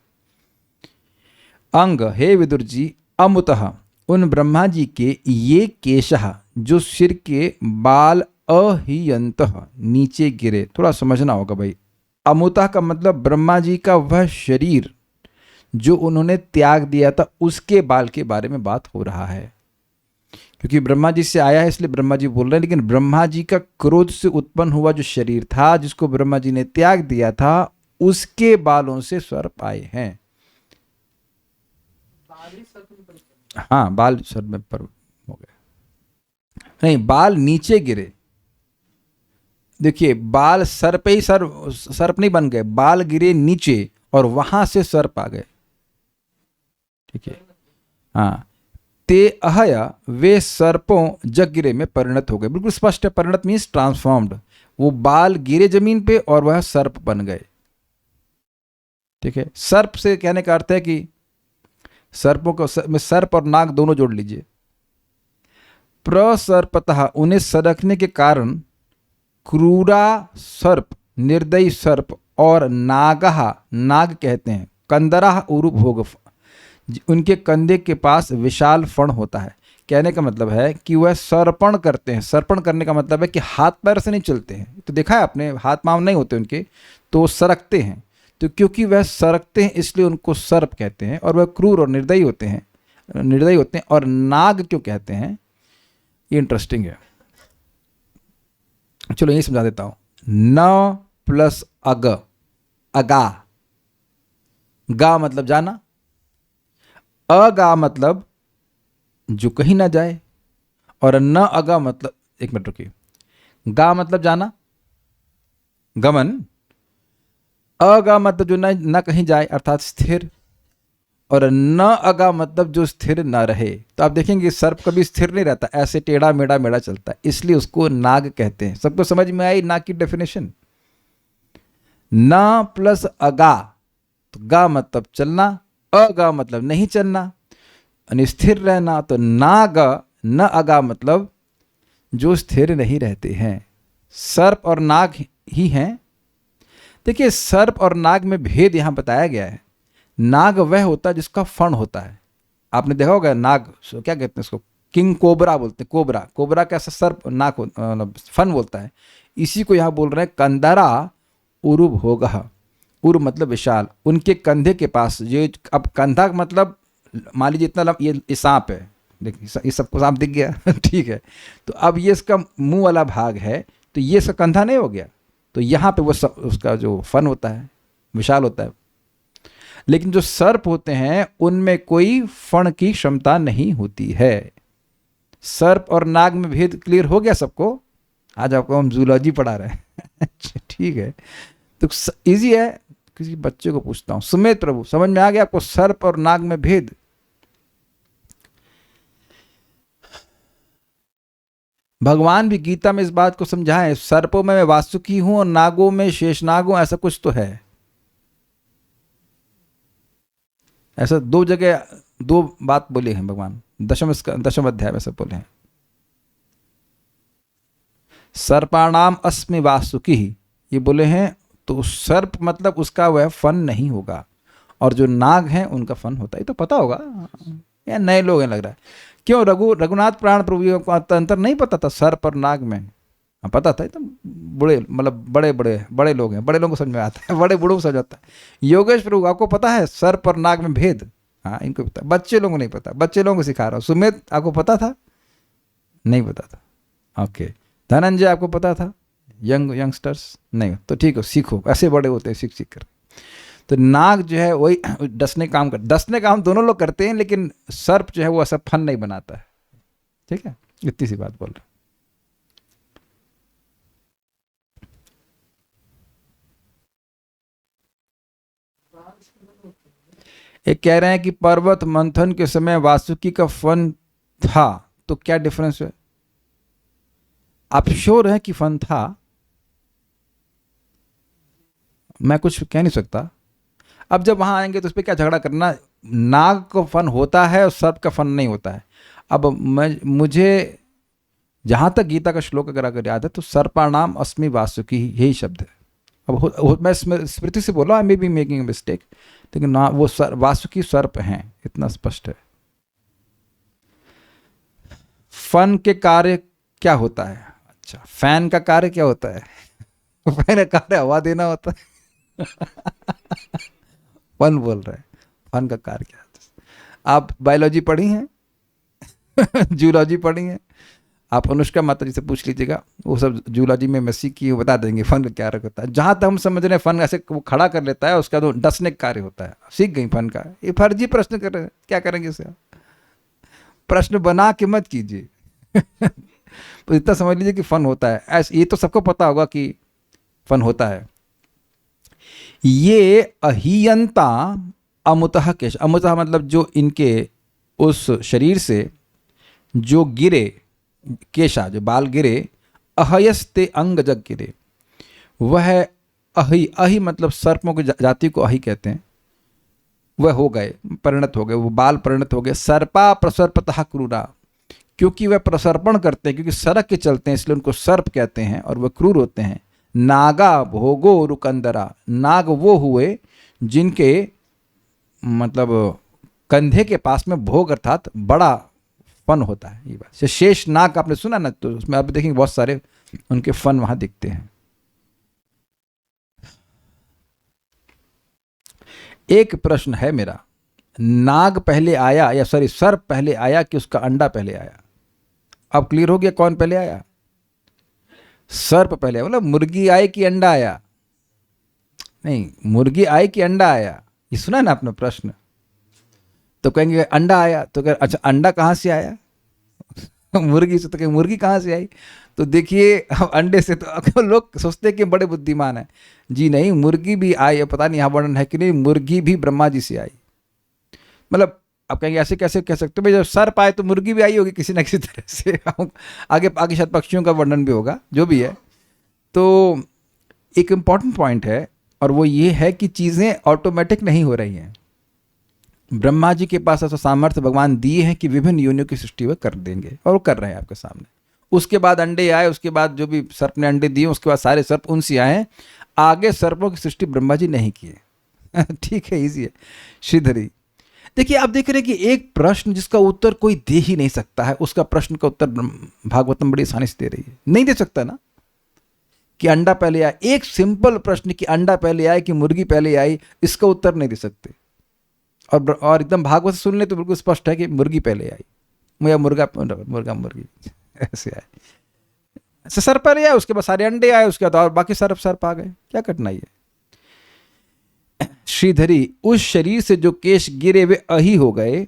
A: अंग, हे विदुर जी, अमुतः उन ब्रह्मा जी के ये केशः जो सिर के बाल अहियंतः नीचे गिरे। थोड़ा समझना होगा भाई। अमुतः का मतलब ब्रह्मा जी का वह शरीर जो उन्होंने त्याग दिया था, उसके बाल के बारे में बात हो रहा है। क्योंकि ब्रह्मा जी से आया है इसलिए ब्रह्मा जी बोल रहे हैं, लेकिन ब्रह्मा जी का क्रोध से उत्पन्न हुआ जो शरीर था, जिसको ब्रह्मा जी ने त्याग दिया था, उसके बालों से सर्प आए हैं। हाँ, बाल सर्प में पर हो गए। नहीं, बाल नीचे गिरे। देखिए, बाल सर पे ही सर्प नहीं बन गए, बाल गिरे नीचे और वहां से सर्प आ गए। ठीक है। हाँ, ते अहया वे सर्पों जगिरे में परिणत हो गए। बिल्कुल स्पष्ट है, परिणत मीन्स ट्रांसफॉर्म्ड। वो बाल गिरे जमीन पे और वह सर्प बन गए। ठीक है। सर्प से कहने का अर्थ है कि सर्पों को में सर्प और नाग दोनों जोड़ लीजिए। प्रसर्पतः उन्हें सदकने के कारण क्रूरा सर्प, निर्दयी सर्प और नागहा नाग कहते हैं। कंदराह उरु भोग, उनके कंधे के पास विशाल फण होता है। कहने का मतलब है कि वह सर्पण करते हैं। सर्पण करने का मतलब है कि हाथ पैर से नहीं चलते हैं। तो देखा है आपने, हाथ पांव नहीं होते उनके, तो वो सरकते हैं। तो क्योंकि वह सरकते हैं इसलिए उनको सर्प कहते हैं। और वह क्रूर और निर्दयी होते हैं। और नाग क्यों कहते हैं, ये इंटरेस्टिंग है। चलो यही समझा देता हूं। न प्लस अग, अगा, गा मतलब जाना, अगा मतलब जो कहीं ना जाए, और न अगा मतलब, एक मिनट रुकिए, गा मतलब जाना, गमन, अगा मतलब जो न कहीं जाए अर्थात स्थिर, और न अगा मतलब जो स्थिर न रहे। तो आप देखेंगे सर्प कभी स्थिर नहीं रहता, ऐसे टेढ़ा मेढ़ा मेढ़ा चलता है, इसलिए उसको नाग कहते हैं। सबको समझ में आई नाग की डेफिनेशन? न प्लस अगा, तो गा मतलब चलना, अगा मतलब नहीं चलना, स्थिर रहना। तो नाग न अगा मतलब जो स्थिर नहीं रहते हैं। सर्प और नाग ही हैं। देखिए, सर्प और नाग में भेद यहां बताया गया है। नाग वह होता है जिसका फण होता है। आपने देखा होगा नाग, क्या कहते हैं उसको, किंग कोबरा बोलते हैं। कोबरा कैसा सर्प, नाग फन बोलता है। इसी को यहां बोल रहे हैं कंदरा उरुभ होगा। उर मतलब विशाल, उनके कंधे के पास। ये अब कंधा मतलब मान लीजिए इतना ये सांप है, देखिए ये सबको सांप दिख गया ठीक है। तो अब ये इसका मुंह वाला भाग है, तो ये इसका कंधा नहीं हो गया, तो यहाँ पे वो उसका जो फन होता है विशाल होता है। लेकिन जो सर्प होते हैं उनमें कोई फण की क्षमता नहीं होती है। सर्प और नाग में भेद क्लियर हो गया सबको? आज आपको हम जूलॉजी पढ़ा रहे हैं ठीक है, तो इजी है। किसी बच्चे को पूछता हूं, सुमेध प्रभु, समझ में आ गया आपको सर्प और नाग में भेद? भगवान भी गीता में इस बात को समझाएं, सर्पों में मैं वासुकी हूं और नागों में शेषनाग हूं, ऐसा कुछ तो है। ऐसा दो जगह दो बात बोले हैं भगवान, दशम अध्याय में सब बोले हैं। सर्पाणाम अस्मि वासुकी ये बोले हैं, तो सर्प मतलब उसका वह फन नहीं होगा, और जो नाग हैं उनका फन होता है। ये तो पता होगा, या नए लोग हैं लग रहा है। क्यों रघुनाथ प्राण प्रभु को अंतर नहीं पता था सर्प और नाग में? हाँ पता था। तो बूढ़े मतलब बड़े लोग हैं, बड़े लोगों को समझ में आता है, बड़े बूढ़ों को समझ आता है। योगेश प्रभु आपको पता है सर्प और नाग में भेद? हाँ इनको पता, बच्चे लोगों को नहीं पता, बच्चे लोगों को सिखा रहा हूँ। सुमेध आपको पता था? नहीं पता था, ओके। धनंजय आपको पता था? यंगस्टर्स नहीं, तो ठीक है, सीखो, ऐसे बड़े होते हैं सीख कर। तो नाग जो है वही डसने काम दोनों लोग करते हैं, लेकिन सर्प जो है वो ऐसा फन नहीं बनाता है। ठीक है, इतनी सी बात बोल रहा हूं। एक कह रहे हैं कि पर्वत मंथन के समय वासुकी का फन था, तो क्या डिफरेंस है? आप श्योर हैं कि फन था? मैं कुछ कह नहीं सकता। अब जब वहां आएंगे तो उस पर क्या झगड़ा करना, नाग का फन होता है और सर्प का फन नहीं होता है। अब मुझे जहाँ तक गीता का श्लोक अगर याद है तो सर्पाणाम अस्मि वासुकी, यही शब्द है। अब मैं स्मृति से बोला, I may be making a mistake, लेकिन ना वो वासुकी सर्प हैं, इतना स्पष्ट है। फन के कार्य क्या होता है? अच्छा, फैन का कार्य क्या होता है? फैन का कार्य हवा देना होता है। फन बोल रहा है, फन का कार्य क्या होता है? आप बायोलॉजी पढ़ी हैं? जूलॉजी पढ़ी है? आप अनुष्का माता जी से पूछ लीजिएगा, वो सब जूलॉजी में मेसी की बता देंगे फन का क्या होता है। जहाँ तक हम समझ रहे हैं फन ऐसे वो खड़ा कर लेता है, उसका तो डसने का कार्य होता है। सीख गई फन का? ये फर्जी प्रश्न कर रहे हैं, क्या करेंगे इसे? प्रश्न बना के मत कीजिए। तो इतना समझ लीजिए कि फन होता है, ऐसे ये तो सबको पता होगा कि फन होता है। ये अहियंता अमुतः केश, अमुतः मतलब जो इनके उस शरीर से जो गिरे, केशा जो बाल गिरे, अहयस्ते अंग जग गिरे, वह अहि, अहि मतलब सर्पों की जाति को अहि कहते हैं, वह हो गए, परिणत हो गए, वो बाल परिणत हो गए। सर्पा प्रसर्पतः क्रूरा, क्योंकि वह प्रसर्पण करते हैं, क्योंकि सड़क के चलते हैं इसलिए उनको सर्प कहते हैं और वह क्रूर होते हैं। नागा भोगो रुकंदरा, नाग वो हुए जिनके मतलब कंधे के पास में भोग अर्थात बड़ा फन होता है। ये बात शेष नाग आपने सुना ना, तो उसमें आप देखेंगे बहुत सारे उनके फन वहां दिखते हैं। एक प्रश्न है मेरा, नाग पहले आया या सॉरी सर्प पहले आया कि उसका अंडा पहले आया? अब क्लियर हो गया कौन पहले आया? सर्प पहले आया। मतलब मुर्गी आई कि अंडा आया? नहीं, मुर्गी आई कि अंडा आया, ये सुना ना आपने प्रश्न। तो कहेंगे अंडा आया, तो कहें अच्छा अंडा कहाँ से आया? मुर्गी से। तो कहेंगे मुर्गी कहाँ से आई? तो देखिए अंडे से। तो लोग सोचते हैं कि बड़े बुद्धिमान है। जी नहीं, मुर्गी भी आई, पता नहीं यहाँ वर्णन है कि नहीं, मुर्गी भी ब्रह्मा जी से आई। मतलब आप कहेंगे ऐसे कैसे कह सकते हो भाई, जब सर्प आए तो मुर्गी भी आई होगी किसी न किसी तरह से। आगे आगे शायद पक्षियों का वर्णन भी होगा, जो भी है। तो एक इम्पॉर्टेंट पॉइंट है, और वो ये है कि चीज़ें ऑटोमेटिक नहीं हो रही हैं। ब्रह्मा जी के पास ऐसा सामर्थ्य भगवान दिए हैं कि विभिन्न योनियों की सृष्टि वह कर देंगे, और वो कर रहे हैं आपके सामने। उसके बाद अंडे आए, उसके बाद जो भी सर्प ने अंडे दिए, उसके बाद सारे सर्प उनसे आए। आगे सर्पों की सृष्टि ब्रह्मा जी नहीं किए। ठीक है, इजी है। श्रीधरी देखिए, आप देख रहे हैं कि एक प्रश्न जिसका उत्तर कोई दे ही नहीं सकता है, उसका प्रश्न का उत्तर भागवतम बड़ी आसानी से दे रही है। नहीं दे सकता ना कि अंडा पहले आया। एक सिंपल प्रश्न कि अंडा पहले आया कि मुर्गी पहले आई, इसका उत्तर नहीं दे सकते। और एकदम भागवत सुन ले तो बिल्कुल स्पष्ट है कि मुर्गी पहले आई, या मुर्गा मुर्गी ऐसे आए। ऐसे सर्प पहले आया, उसके बाद सारे अंडे आए, उसके बाद और बाकी सर्प आ गए। क्या कठिनाई है? श्रीधरी उस शरीर से जो केश गिरे वे अही हो गए,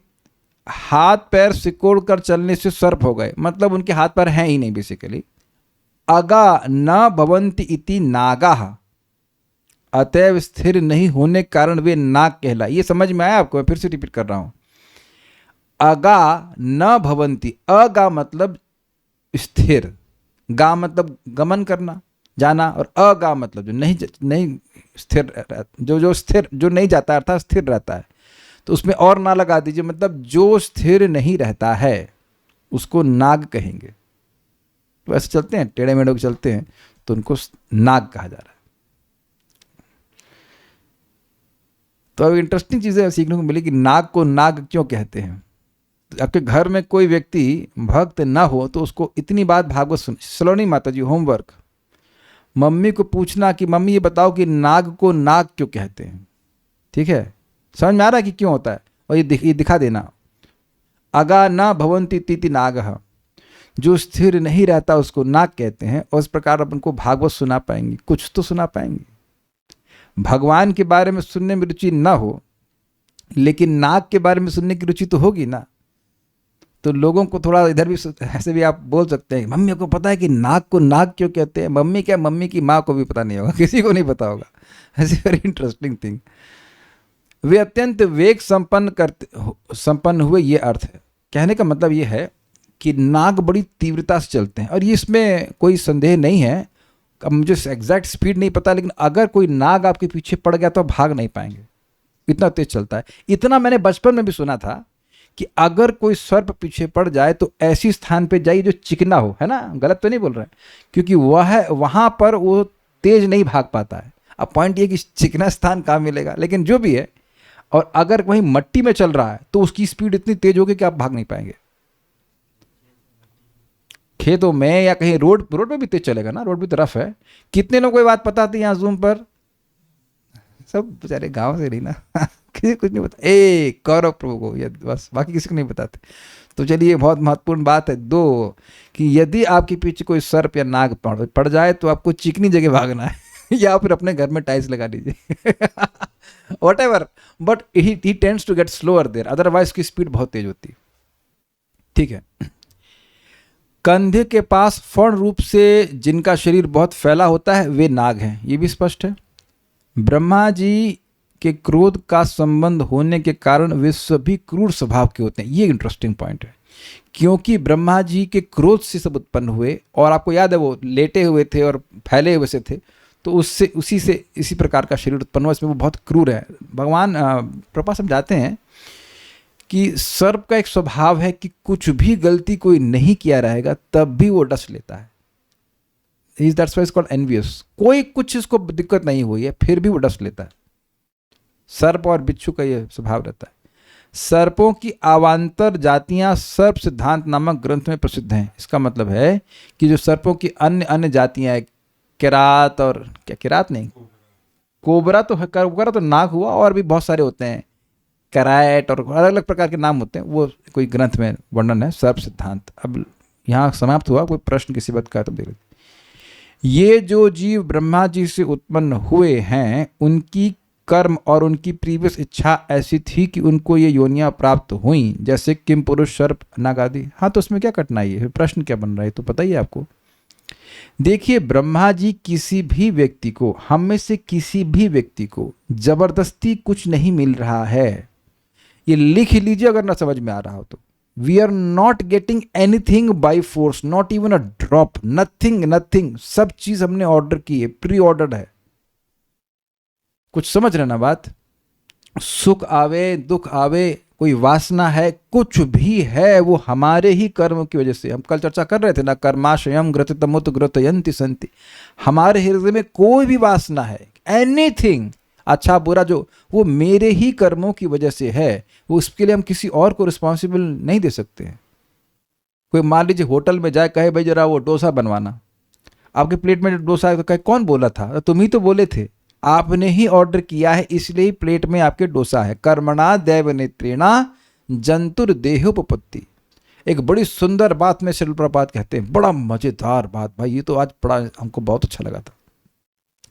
A: हाथ पैर सिकोड़ कर चलने से सर्प हो गए। मतलब उनके हाथ पैर हैं ही नहीं बेसिकली। अगा न भवंति इति नागाः, अतएव स्थिर नहीं होने के कारण वे नाग कहलाए। ये समझ में आया आपको? मैं फिर से रिपीट कर रहा हूं। अगा न भवंति, अगा मतलब स्थिर, गा मतलब गमन करना, जाना, और अगा मतलब जो नहीं स्थिर, जो स्थिर जो नहीं जाता अर्थात स्थिर रहता है। तो उसमें और ना लगा दीजिए, मतलब जो स्थिर नहीं रहता है उसको नाग कहेंगे। तो ऐसे चलते हैं, टेढ़े मेढ़े चलते हैं, तो उनको नाग कहा जा रहा है। तो अब इंटरेस्टिंग चीज़ें सीखने को मिली कि नाग को नाग क्यों कहते हैं। तो आपके घर में कोई व्यक्ति भक्त ना हो तो उसको इतनी बात भागवत सुन। सलोनी माता जी, होमवर्क, मम्मी को पूछना कि मम्मी ये बताओ कि नाग को नाग क्यों कहते हैं। ठीक है, समझ में आ रहा है कि क्यों होता है? और ये दिखा देना। अगा ना भवंती तीति नागः, जो स्थिर नहीं रहता उसको नाग कहते हैं। और इस प्रकार अपन को भागवत सुना पाएंगे, कुछ तो सुना पाएंगे। भगवान के बारे में सुनने में रुचि ना हो, लेकिन नाग के बारे में सुनने की रुचि तो होगी ना। तो लोगों को थोड़ा इधर भी ऐसे भी आप बोल सकते हैं, मम्मी को पता है कि नाग को नाग क्यों कहते हैं? मम्मी क्या, मम्मी की माँ को भी पता नहीं होगा, किसी को नहीं पता होगा। ऐसी वेरी इंटरेस्टिंग थिंग। वे अत्यंत वेग संपन्न हुए, ये अर्थ है। कहने का मतलब ये है कि नाग बड़ी तीव्रता से चलते हैं, और ये इसमें कोई संदेह नहीं है। अब मुझे एग्जैक्ट स्पीड नहीं पता, लेकिन अगर कोई नाग आपके पीछे पड़ गया तो आप भाग नहीं पाएंगे। इतना तेज चलता है। इतना मैंने बचपन में भी सुना था कि अगर कोई सर्प पीछे पड़ जाए तो ऐसी स्थान पे जाइए जो चिकना हो, है ना, गलत तो नहीं बोल रहे हैं, क्योंकि वहां पर वो तेज नहीं भाग पाता है। अब पॉइंट ये कि चिकना स्थान कहाँ मिलेगा, लेकिन जो भी है, और अगर वहीं मट्टी में चल रहा है तो उसकी स्पीड इतनी तेज होगी कि आप भाग नहीं पाएंगे। खेतों में या कहीं रोड पे भी तेज चलेगा ना, रोड भी तो रफ है। कितने लोगों को ये बात पता थी यहाँ जूम पर? सब बेचारे गांव से नहीं ना किसी कुछ नहीं पता, एक कौरव प्रभु को या बस, बाकी किसी को नहीं बताते। तो चलिए, बहुत महत्वपूर्ण बात है दो, कि यदि आपके पीछे कोई सर्प या नाग पड़ जाए तो आपको चिकनी जगह भागना है या फिर अपने घर में टाइल्स लगा दीजिए whatever, but he tends to get slower there, otherwise की स्पीड बहुत तेज होती है। ठीक है। कंधे के पास फर्ण रूप से जिनका शरीर बहुत फैला होता है वे नाग हैं, ये भी स्पष्ट है। ब्रह्मा जी के क्रोध का संबंध होने के कारण वे सभी क्रूर स्वभाव के होते हैं, ये इंटरेस्टिंग पॉइंट है, क्योंकि ब्रह्मा जी के क्रोध से सब उत्पन्न हुए, और आपको याद है वो लेटे हुए थे और फैले हुए से थे, तो उससे उसी से इसी प्रकार का शरीर उत्पन्न हुआ, इसमें वो बहुत क्रूर है। भगवान प्रभा समझाते हैं कि सर्प का एक स्वभाव है कि कुछ भी गलती कोई नहीं किया रहेगा तब भी वो डस लेता है। That's why it's called envious. कोई कुछ इसको दिक्कत नहीं हुई है फिर भी वो डस लेता है। सर्प और बिच्छू का ये स्वभाव रहता है। सर्पों की अवान्तर जातियां सर्प सिद्धांत नामक ग्रंथ में प्रसिद्ध हैं। इसका मतलब है कि जो सर्पों की अन्य अन्य जातियां हैं, किरात और क्या, किरात नहीं, कोबरा तो है, कोबरा तो नाग हुआ, और भी बहुत सारे होते हैं, कराएट और अलग अलग प्रकार के नाम होते हैं, वो कोई ग्रंथ में वर्णन है, सर्प सिद्धांत। अब यहाँ समाप्त हुआ, कोई प्रश्न किसी बात का तो दे रहे। ये जो जीव ब्रह्मा जी से उत्पन्न हुए हैं उनकी कर्म और उनकी प्रीवियस इच्छा ऐसी थी कि उनको ये योनियां प्राप्त हुई, जैसे किम पुरुष सर्प नाग आदि। हाँ, तो उसमें क्या कठिनाई है, प्रश्न क्या बन रहा है, तो पता ही है आपको। देखिए, ब्रह्मा जी किसी भी व्यक्ति को, हम में से किसी भी व्यक्ति को जबरदस्ती कुछ नहीं मिल रहा है, ये लिख लीजिए अगर ना समझ में आ रहा हो तो। We are not getting anything by force, not even a drop, nothing nothing, सब चीज हमने ऑर्डर की है, प्री ऑर्डर्ड है। कुछ समझ रहे ना बात? सुख आवे दुख आवे, कोई वासना है, कुछ भी है, वो हमारे ही कर्म की वजह से। हम कल चर्चा कर रहे थे ना, कर्माशयम ग्रथितमुत ग्रथयन्ति संति। हमारे हृदय में कोई भी वासना है, एनीथिंग, अच्छा बुरा, जो वो मेरे ही कर्मों की वजह से है, वो उसके लिए हम किसी और को रिस्पॉन्सिबल नहीं दे सकते हैं। कोई मान लीजिए होटल में जाए, कहे भाई जरा वो डोसा बनवाना, आपके प्लेट में डोसा है, तो कहे कौन बोला था? तुम ही तो बोले थे, आपने ही ऑर्डर किया है, इसलिए प्लेट में आपके डोसा है। कर्मणा दैव नेत्रेणा जंतुर देहोपपत्ति। एक बड़ी सुंदर बात में श्रील प्रभुपाद कहते हैं, बड़ा मजेदार बात भाई, ये तो आज बड़ा हमको बहुत अच्छा लगा था।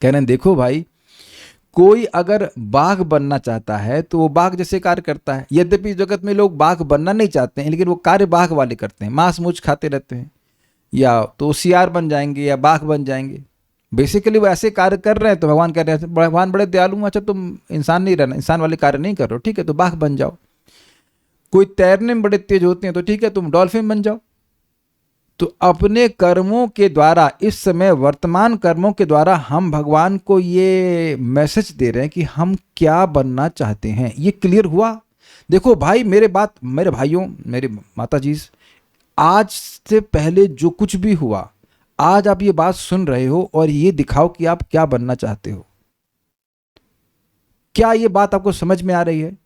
A: कह रहे हैं देखो भाई, कोई अगर बाघ बनना चाहता है तो वो बाघ जैसे कार्य करता है। यद्यपि जगत में लोग बाघ बनना नहीं चाहते हैं, लेकिन वो कार्य बाघ वाले करते हैं, मांस मूछ खाते रहते हैं, या तो सियार बन जाएंगे या बाघ बन जाएंगे। बेसिकली वो ऐसे कार्य कर रहे हैं तो भगवान कह रहे हैं, भगवान बड़े दयालु हैं, अच्छा तुम इंसान नहीं रहना, इंसान वाले कार्य नहीं कर रहे हो, ठीक है तो बाघ बन जाओ। कोई तैरने में बड़े तेज होते हैं तो ठीक है तुम डॉल्फिन बन जाओ। तो अपने कर्मों के द्वारा, इस समय वर्तमान कर्मों के द्वारा हम भगवान को ये मैसेज दे रहे हैं कि हम क्या बनना चाहते हैं। ये क्लियर हुआ? देखो भाई, मेरे भाइयों, मेरे माता जी, आज से पहले जो कुछ भी हुआ, आज आप ये बात सुन रहे हो और ये दिखाओ कि आप क्या बनना चाहते हो। क्या ये बात आपको समझ में आ रही है?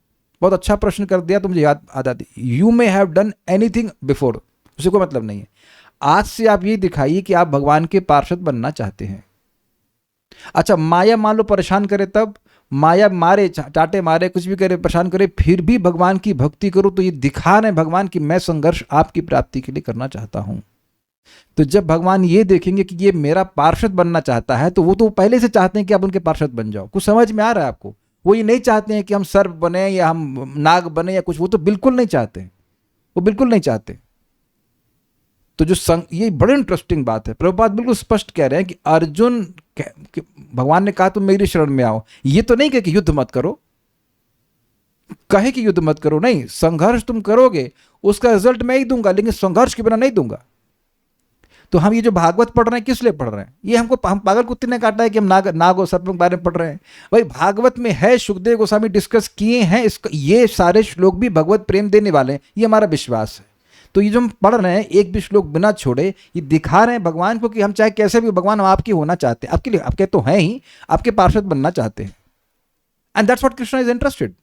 A: बहुत अच्छा प्रश्न कर दिया, तो मुझे याद आ जाती। You may have done anything before, उसे कोई मतलब नहीं है। आज से आप ये दिखाइए कि आप भगवान के पार्षद बनना चाहते हैं। अच्छा, माया मान लो परेशान करे, तब माया मारे, चाटे मारे, कुछ भी करे, परेशान करे, फिर भी भगवान की भक्ति करो, तो ये दिखा रहे भगवान कि मैं संघर्ष आपकी प्राप्ति के लिए करना चाहता हूं। तो जब भगवान ये देखेंगे कि ये मेरा पार्षद बनना चाहता है, तो वो तो पहले से चाहते हैं कि आप उनके पार्षद बन जाओ। कुछ समझ में आ रहा है आपको? वो ये नहीं चाहते हैं कि हम सर्प बने या हम नाग बने या कुछ, वो तो बिल्कुल नहीं चाहते, वो बिल्कुल नहीं चाहते। तो जो ये बड़ी इंटरेस्टिंग बात है, प्रभुपाद बिल्कुल स्पष्ट कह रहे हैं कि अर्जुन, भगवान ने कहा तुम मेरी शरण में आओ, ये तो नहीं कहे कि युद्ध मत करो, कहे कि युद्ध मत करो, नहीं, संघर्ष तुम करोगे, उसका रिजल्ट मैं ही दूंगा, लेकिन संघर्ष के बिना नहीं दूंगा। तो हम ये जो भागवत पढ़ रहे हैं किस लिए पढ़ रहे हैं? ये हम पागल कुत्ते ने काटा है कि हम नाग और सर्पों के बारे में पढ़ रहे हैं? भाई भागवत में है, सुखदेव गोस्वामी डिस्कस किए हैं, इसका ये सारे श्लोक भी भगवत प्रेम देने वाले हैं, ये हमारा विश्वास है। तो ये जो हम पढ़ रहे हैं एक भी श्लोक बिना छोड़े, ये दिखा रहे हैं भगवान को कि हम चाहे कैसे भी, भगवान हम आपकी होना चाहते हैं, आपके लिए, आपके तो हैं ही, आपके पार्षद बनना चाहते हैं। And that's what Krishna is interested.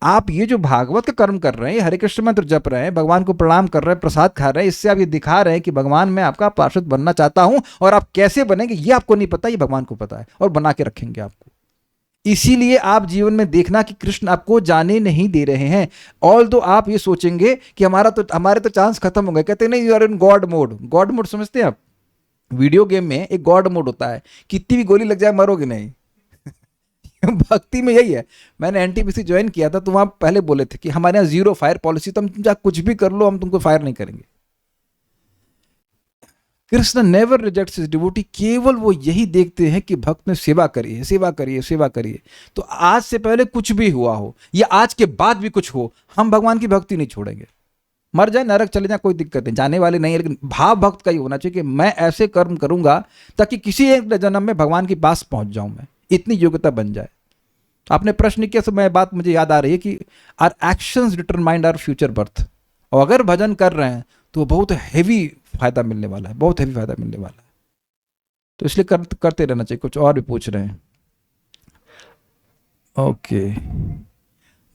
A: आप ये जो भागवत का कर्म कर रहे हैं, हरे कृष्ण मंत्र जप रहे हैं, भगवान को प्रणाम कर रहे हैं, प्रसाद खा रहे हैं, इससे आप ये दिखा रहे हैं कि भगवान मैं आपका पार्षद बनना चाहता हूं, और आप कैसे बनेंगे ये आपको नहीं पता, ये भगवान को पता है, और बना के रखेंगे आपको। इसीलिए आप जीवन में देखना कि कृष्ण आपको जाने नहीं दे रहे हैं। ऑल दो आप ये सोचेंगे कि हमारे तो चांस खत्म हो गए, कहते नहीं you are in God mode. God mode समझते हैं आप? वीडियो गेम में एक गॉड मोड होता है, कितनी भी गोली लग जाए मरोगे नहीं। भक्ति में यही है। मैंने एनटीपीसी ज्वाइन किया था तो वहां पहले बोले थे कि हमारे यहाँ 0 फायर पॉलिसी, तुम कुछ भी कर लो हम तुमको फायर नहीं करेंगे। Krishna never rejects his devotee. केवल वो यही देखते हैं कि भक्त ने सेवा करी है, सेवा करिए, सेवा करिए। तो आज से पहले कुछ भी हुआ हो या आज के बाद भी कुछ हो, हम भगवान की भक्ति नहीं छोड़ेंगे। मर जाए, नरक चले जाए, कोई दिक्कत नहीं, जाने वाले नहीं है, लेकिन भाव भक्त का ही होना चाहिए कि मैं ऐसे कर्म करूंगा ताकि किसी एक जन्म में भगवान के पास पहुंच जाऊं, मैं इतनी योग्यता बन जाए। आपने प्रश्न किया तो मैं बात मुझे याद आ रही है कि our actions determined our future birth. और अगर भजन कर रहे हैं तो बहुत हैवी फायदा मिलने वाला है, बहुत हैवी फायदा मिलने वाला है। तो इसलिए करते रहना चाहिए। कुछ और भी पूछ रहे हैं? ओके,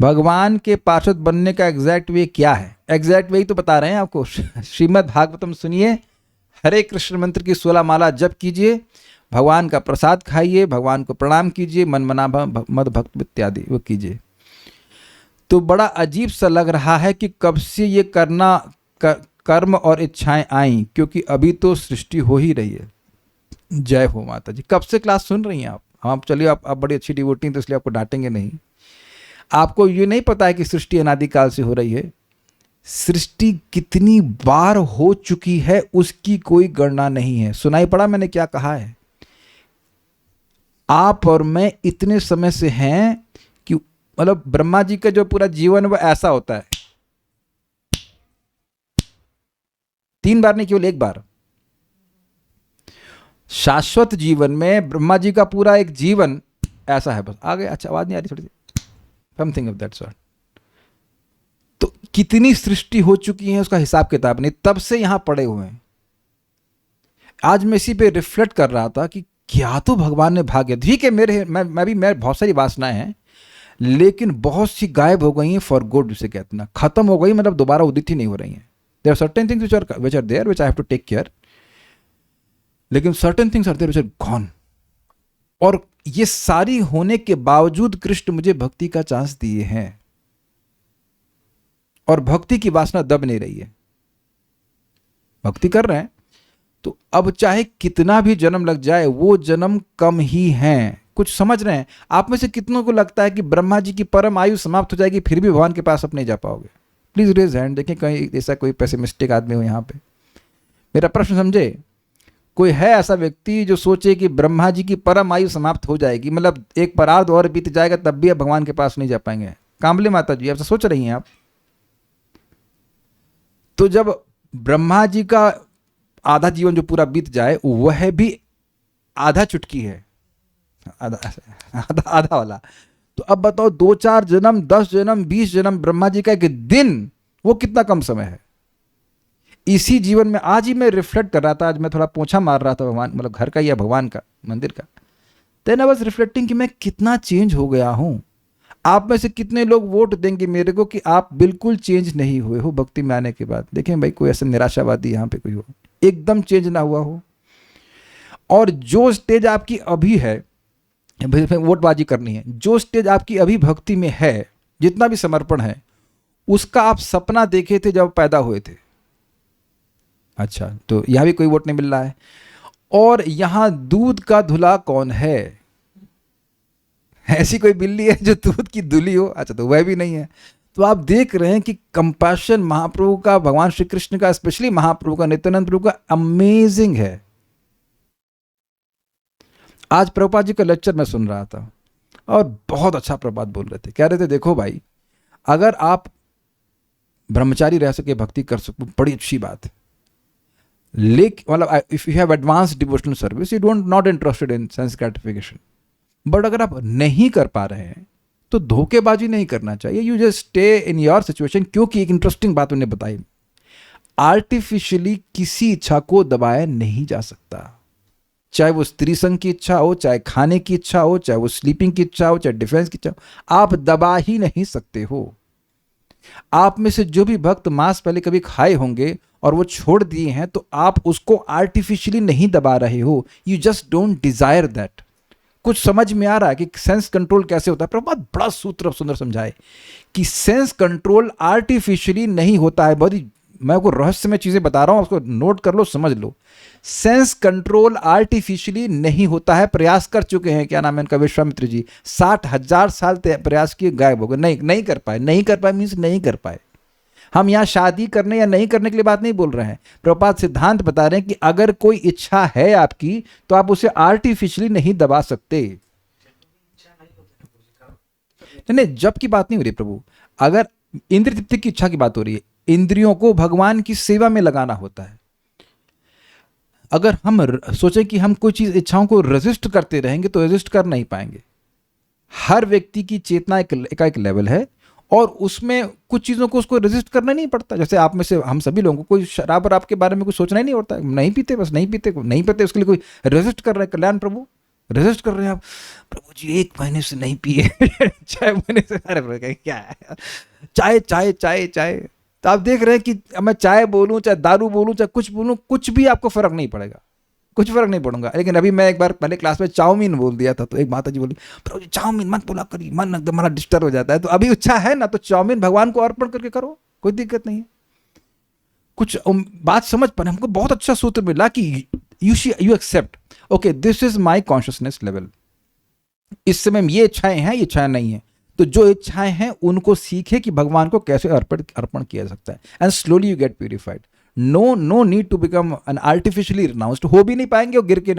A: भगवान के पार्षद बनने का एग्जैक्ट वे क्या है? एग्जैक्ट वे ही तो बता रहे हैं आपको। श्रीमद् भागवतम सुनिए, हरे कृष्ण मंत्र की 16 माला जप कीजिए, भगवान का प्रसाद खाइए, भगवान को प्रणाम कीजिए, मन मना मद भक्त इत्यादि वो कीजिए। तो बड़ा अजीब सा लग रहा है कि कब से ये कर्म और इच्छाएं आई, क्योंकि अभी तो सृष्टि हो ही रही है। जय हो माता जी। कब से क्लास सुन रही हैं आप? आप चलिए, आप बड़ी अच्छी डिवोटी तो इसलिए आपको डांटेंगे नहीं। आपको ये नहीं पता है कि सृष्टि अनादिकाल से हो रही है? सृष्टि कितनी बार हो चुकी है उसकी कोई गणना नहीं है। सुनाई पड़ा मैंने क्या कहा है? आप और मैं इतने समय से हैं कि मतलब ब्रह्मा जी का जो पूरा जीवन वो ऐसा होता है, 3 बार नहीं, केवल 1 बार। शाश्वत जीवन में ब्रह्मा जी का पूरा एक जीवन ऐसा है, बस आगे। अच्छा, आवाज नहीं आ रही थोड़ी सी? Something of that sort. तो कितनी सृष्टि हो चुकी है उसका हिसाब किताब नहीं, तब से यहां पड़े हुए हैं। आज मैं इसी पे रिफ्लेक्ट कर रहा था कि क्या तो भगवान ने भाग्य दी कि मैं बहुत सारी वासनाएं हैं, लेकिन बहुत सी गायब हो गई हैं फॉर गुड, जिसे कहते हैं खत्म हो गई, मतलब दोबारा उदित ही नहीं हो रही हैं। There are certain things which are there which I have to take care, लेकिन certain things are there which are gone। और ये सारी होने के बावजूद कृष्ण मुझे भक्ति का चांस दिए हैं, और भक्ति की वासना दब नहीं रही है। भक्ति कर रहे हैं तो अब चाहे कितना भी जन्म लग जाए वो जन्म कम ही हैं। कुछ समझ रहे हैं? आप में से कितनों को लगता है कि ब्रह्मा जी की परम आयु समाप्त हो जाएगी फिर भी भगवान के पास आप नहीं जा पाओगे? Please raise hand. देखें कहीं ऐसा कोई पेसिमिस्टिक आदमी हो यहाँ पे। मेरा प्रश्न समझे? कोई है ऐसा व्यक्ति जो सोचे कि ब्रह्मा जी की परम आयु समाप्त हो जाएगी, मतलब एक परार्ध और बीत जाएगा तब भी आप भगवान के पास नहीं जा पाएंगे? कामले माता जी, ऐसा सोच रही हैं आप? तो जब ब्रह्मा जी का आधा जीवन जो पूरा बीत जाए, वह भी आधा चुटकी है, आधा वाला। तो अब बताओ 2-4 जन्म, 10 जन्म, 20 जन्म ब्रह्मा जी का एक दिन, वो कितना कम समय है? इसी जीवन में आज ही मैं रिफ्लेक्ट कर रहा था, आज मैं थोड़ा पोछा मार रहा था भगवान, मतलब घर का या भगवान का, मंदिर का। देन आई वाज रिफ्लेक्टिंग कि मैं कितना चेंज हो गया हूं। आप में से कितने लोग वोट देंगे मेरे को कि आप बिल्कुल चेंज नहीं हुए हो भक्ति में आने के बाद? देखें भाई, कोई ऐसा निराशावादी यहां पे कोई हो एकदम चेंज ना हुआ हो। और जो स्टेज आपकी अभी है, वोटबाजी करनी है, जो स्टेज आपकी अभी भक्ति में है, जितना भी समर्पण है, उसका आप सपना देखे थे जब पैदा हुए थे। अच्छा, तो यहां भी कोई वोट नहीं मिल रहा है। और यहां दूध का धुला कौन है? ऐसी कोई बिल्ली है जो दूध की धुली हो? अच्छा, तो वह भी नहीं है। तो आप देख रहे हैं कि कंपैशन महाप्रभु का, भगवान श्री कृष्ण का, स्पेशली महाप्रभु का, नित्यानंद प्रभु का अमेजिंग है। आज प्रभुपाद जी का लेक्चर मैं सुन रहा था और बहुत अच्छा प्रभुपाद बोल रहे थे। कह रहे थे देखो भाई, अगर आप ब्रह्मचारी रह सके, भक्ति कर सको, बड़ी अच्छी बात है, मतलब if you have advance devotional service you don't not interested in sense gratification, but अगर आप नहीं कर पा रहे हैं तो धोखेबाजी नहीं करना चाहिए, you just stay in your situation. क्योंकि एक इंटरेस्टिंग बात उन्हें बताई, आर्टिफिशियली किसी इच्छा को दबाया नहीं जा सकता, चाहे वो स्त्री संग की इच्छा हो, चाहे खाने की इच्छा हो, चाहे वो स्लीपिंग की इच्छा हो, चाहे डिफेंस की इच्छा हो, आप दबा ही नहीं सकते हो। आप में से जो भी भक्त मांस पहले कभी खाए होंगे और वो छोड़ दिए हैं, तो आप उसको आर्टिफिशियली नहीं दबा रहे हो, you just don't desire that. कुछ समझ में आ रहा है कि सेंस कंट्रोल कैसे होता है? प्रभुपाद बड़ा सूत्र सुंदर समझाए कि सेंस कंट्रोल आर्टिफिशियली नहीं होता है। बहुत ही मैं आपको रहस्यमय चीजें बता रहा हूं, उसको नोट कर लो, समझ लो। सेंस कंट्रोल आर्टिफिशियली नहीं होता है। प्रयास कर चुके हैं, क्या नाम है इनका, विश्वामित्र जी, 60,000 साल प्रयास किए, गायब हो गए, नहीं कर पाए। नहीं कर पाए मीन्स नहीं कर पाए। हम यहां शादी करने या नहीं करने के लिए बात नहीं बोल रहे हैं, प्रभुपाद सिद्धांत बता रहे हैं कि अगर कोई इच्छा है आपकी तो आप उसे आर्टिफिशियली नहीं दबा सकते। नहीं, जब की बात नहीं हो रही प्रभु, अगर इंद्रिय तृप्ति की इच्छा की बात हो रही है, इंद्रियों को भगवान की सेवा में लगाना होता है। अगर हम सोचें कि हम कोई चीज इच्छाओं को रेजिस्ट करते रहेंगे तो रेजिस्ट कर नहीं पाएंगे। हर व्यक्ति की चेतना एक लेवल है और उसमें कुछ चीज़ों को उसको रेजिस्ट करना नहीं पड़ता। जैसे आप में से हम सभी लोगों को कोई शराब और आपके बारे में कुछ सोचना ही नहीं होता, नहीं पीते, बस नहीं पीते, उसके लिए कोई रेजिस्ट कर रहा है। कल्याण प्रभु रेजिस्ट कर रहे हैं आप, प्रभु जी 1 महीने से नहीं पिए 6 महीने से, अरे क्या है, चाय। तो आप देख रहे हैं कि मैं चाय बोलूं, चाहे दारू बोलूं, चाहे कुछ बोलूं, कुछ भी आपको फर्क नहीं पड़ेगा, कुछ फर्क नहीं पड़ूंगा। लेकिन अभी मैं एक बार पहले क्लास में चाउमीन बोल दिया था, तो एक माता जी बोली, प्रभु जी चाउमीन मत बोला करिए, मन एकदम हमारा डिस्टर्ब हो जाता है। तो अभी इच्छा है ना, तो चाउमीन भगवान को अर्पण करके करो, कोई दिक्कत नहीं है। कुछ बात समझ पाए, हमको बहुत अच्छा सूत्र मिला कि you accept, okay this is my consciousness level, इस समय ये इच्छाएं हैं, ये इच्छाएं नहीं है, तो जो इच्छाएं हैं उनको सीखे कि भगवान को कैसे अर्पण किया जा सकता है, and slowly you get purified. No need to become an artificially renounced. हो भी नहीं पाएंगे और गिर के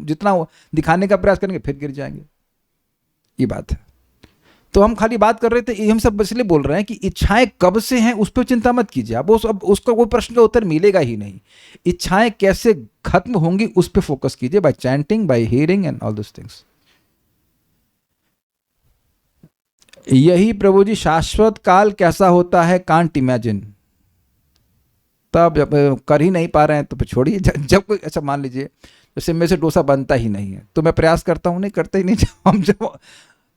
A: जितना दिखाने का प्रयास करेंगे फिर गिर जाएंगे, ये बात है। तो हम खाली बात कर रहे थे, हम सब इसलिए बोल रहे हैं कि इच्छाएं कब से हैं उस पर चिंता मत कीजिए आप, उसका कोई प्रश्न का उत्तर मिलेगा ही नहीं। इच्छाएं कैसे खत्म होंगी उस पर फोकस कीजिए, bye chanting, bye hearing and all this things. यही प्रभु जी शाश्वत काल कैसा होता है, कांट इमेजिन। तब जब कर ही नहीं पा रहे हैं तो फिर छोड़िए। जब कोई अच्छा मान लीजिए जैसे मेरे से डोसा बनता ही नहीं है, तो मैं प्रयास करता हूँ, नहीं करते ही नहीं। जब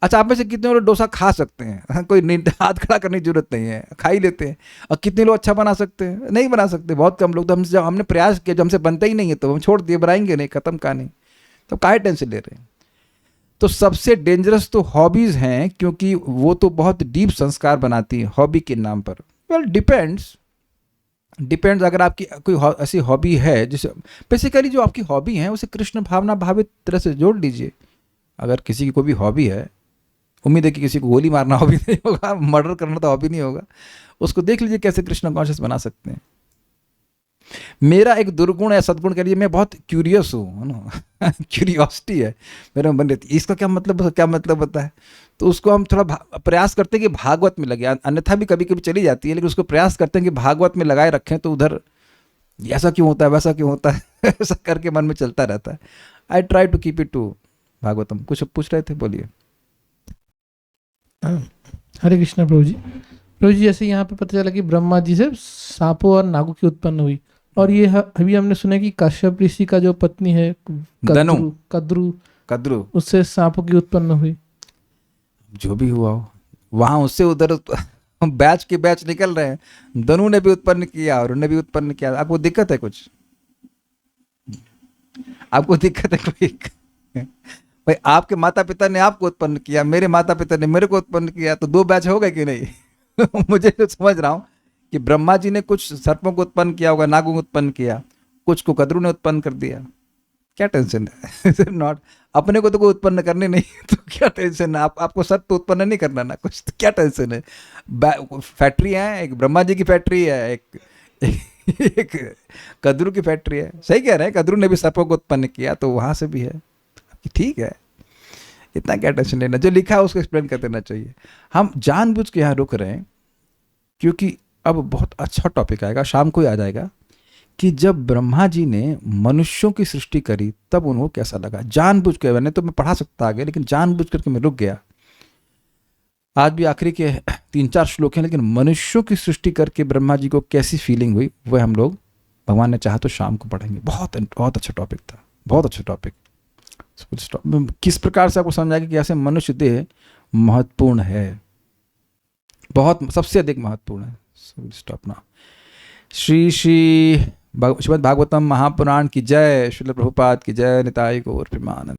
A: अच्छा, आप में से कितने लोग डोसा खा सकते हैं, कोई हाथ खड़ा करने की जरूरत नहीं है, खा ही लेते हैं। और कितने लोग अच्छा बना सकते हैं, नहीं बना सकते, बहुत कम लोग। तो जब हमने प्रयास किया, जब हमसे बनता ही नहीं है तो हम छोड़ दिए, बनाएंगे नहीं, खत्म कहानी। तो काहे टेंशन ले रहे हैं। तो सबसे डेंजरस तो हॉबीज हैं, क्योंकि वो तो बहुत डीप संस्कार बनाती हैं हॉबी के नाम पर। वेल डिपेंड्स, अगर आपकी कोई ऐसी हॉबी है जिसे बेसिकली जो आपकी हॉबी है उसे कृष्ण भावना भावित तरह से जोड़ लीजिए। अगर किसी की कोई भी हॉबी है, उम्मीद है कि किसी को गोली मारना हॉबी नहीं होगा, मर्डर करना तो हॉबी नहीं होगा, उसको देख लीजिए कैसे कृष्ण कॉन्शियस बना सकते हैं। मेरा एक दुर्गुण या सद्गुण कह लीजिए, मैं बहुत क्यूरियस हूँ ना, क्यूरियोसिटी है मेरे मन रहती, इसका क्या मतलब होता है। तो उसको हम थोड़ा प्रयास करते हैं कि भागवत में लगे, अन्यथा भी कभी कभी चली जाती है, लेकिन उसको प्रयास करते हैं कि भागवत में लगाए रखें, तो उधर ऐसा क्यों होता है, वैसा क्यों होता है, ऐसा करके मन में चलता रहता है। I try to keep it to Bhagavatam. कुछ पूछ रहे थे, बोलिए।
B: हरे कृष्णा प्रभु जी। प्रभु जी जैसे यहाँ पे पता चला कि ब्रह्मा जी से सांपों और नागों की उत्पन्न हुई, और ये अभी हमने सुना कि कश्यप ऋषि का जो पत्नी है कद्रू, उससे सांपों की उत्पन्न हुई।
A: जो भी हुआ हो, वहां उससे उधर बैच के बैच निकल रहे हैं। दनु ने भी उत्पन्न किया और उन्हें भी उत्पन्न किया। आपको दिक्कत है कुछ? आपको दिक्कत है कोई? भाई आपके माता पिता ने आपको उत्पन्न किया, मेरे माता पिता ने मेरे को उत्पन्न किया, तो 2 बैच हो गए कि नहीं? मुझे तो समझ रहा हूं कि ब्रह्मा जी ने कुछ सर्पों को उत्पन्न किया होगा, नागों को उत्पन्न किया, कुछ को कद्रू ने उत्पन्न कर दिया। क्या टेंशन है? नॉट अपने को तो कोई उत्पन्न करने नहीं, तो क्या टेंशन है? आपको सर्प तो उत्पन्न नहीं करना ना कुछ, तो क्या टेंशन है? फैक्ट्री है, एक ब्रह्मा जी की फैक्ट्री है, एक कद्रू की फैक्ट्री है। सही कह रहे हैं, कद्रू ने भी सर्पों को उत्पन्न किया, तो वहां से भी है। ठीक है, इतना क्या टेंशन लेना, जो लिखा है उसको एक्सप्लेन कर देना चाहिए। हम जानबूझ के यहाँ रुक रहे हैं क्योंकि अब बहुत अच्छा टॉपिक आएगा, शाम को ही आ जाएगा, कि जब ब्रह्मा जी ने मनुष्यों की सृष्टि करी तब उनको कैसा लगा। जानबूझ के, मैंने तो मैं पढ़ा सकता आगे, लेकिन जानबूझ करके मैं रुक गया। आज भी आखिरी के 3-4 श्लोक हैं, लेकिन मनुष्यों की सृष्टि करके ब्रह्मा जी को कैसी फीलिंग हुई वह हम लोग भगवान ने चाहा तो शाम को पढ़ेंगे। बहुत बहुत अच्छा टॉपिक था, बहुत अच्छा टॉपिक। किस प्रकार से आपको समझ आएगा कि कैसे मनुष्य देह महत्वपूर्ण है, बहुत सबसे अधिक महत्वपूर्ण है। Stop now. श्री श्रीमद् भागवतम महापुराण की जय, श्रील प्रभुपाद की जय, निताई गौर प्रेमानंद।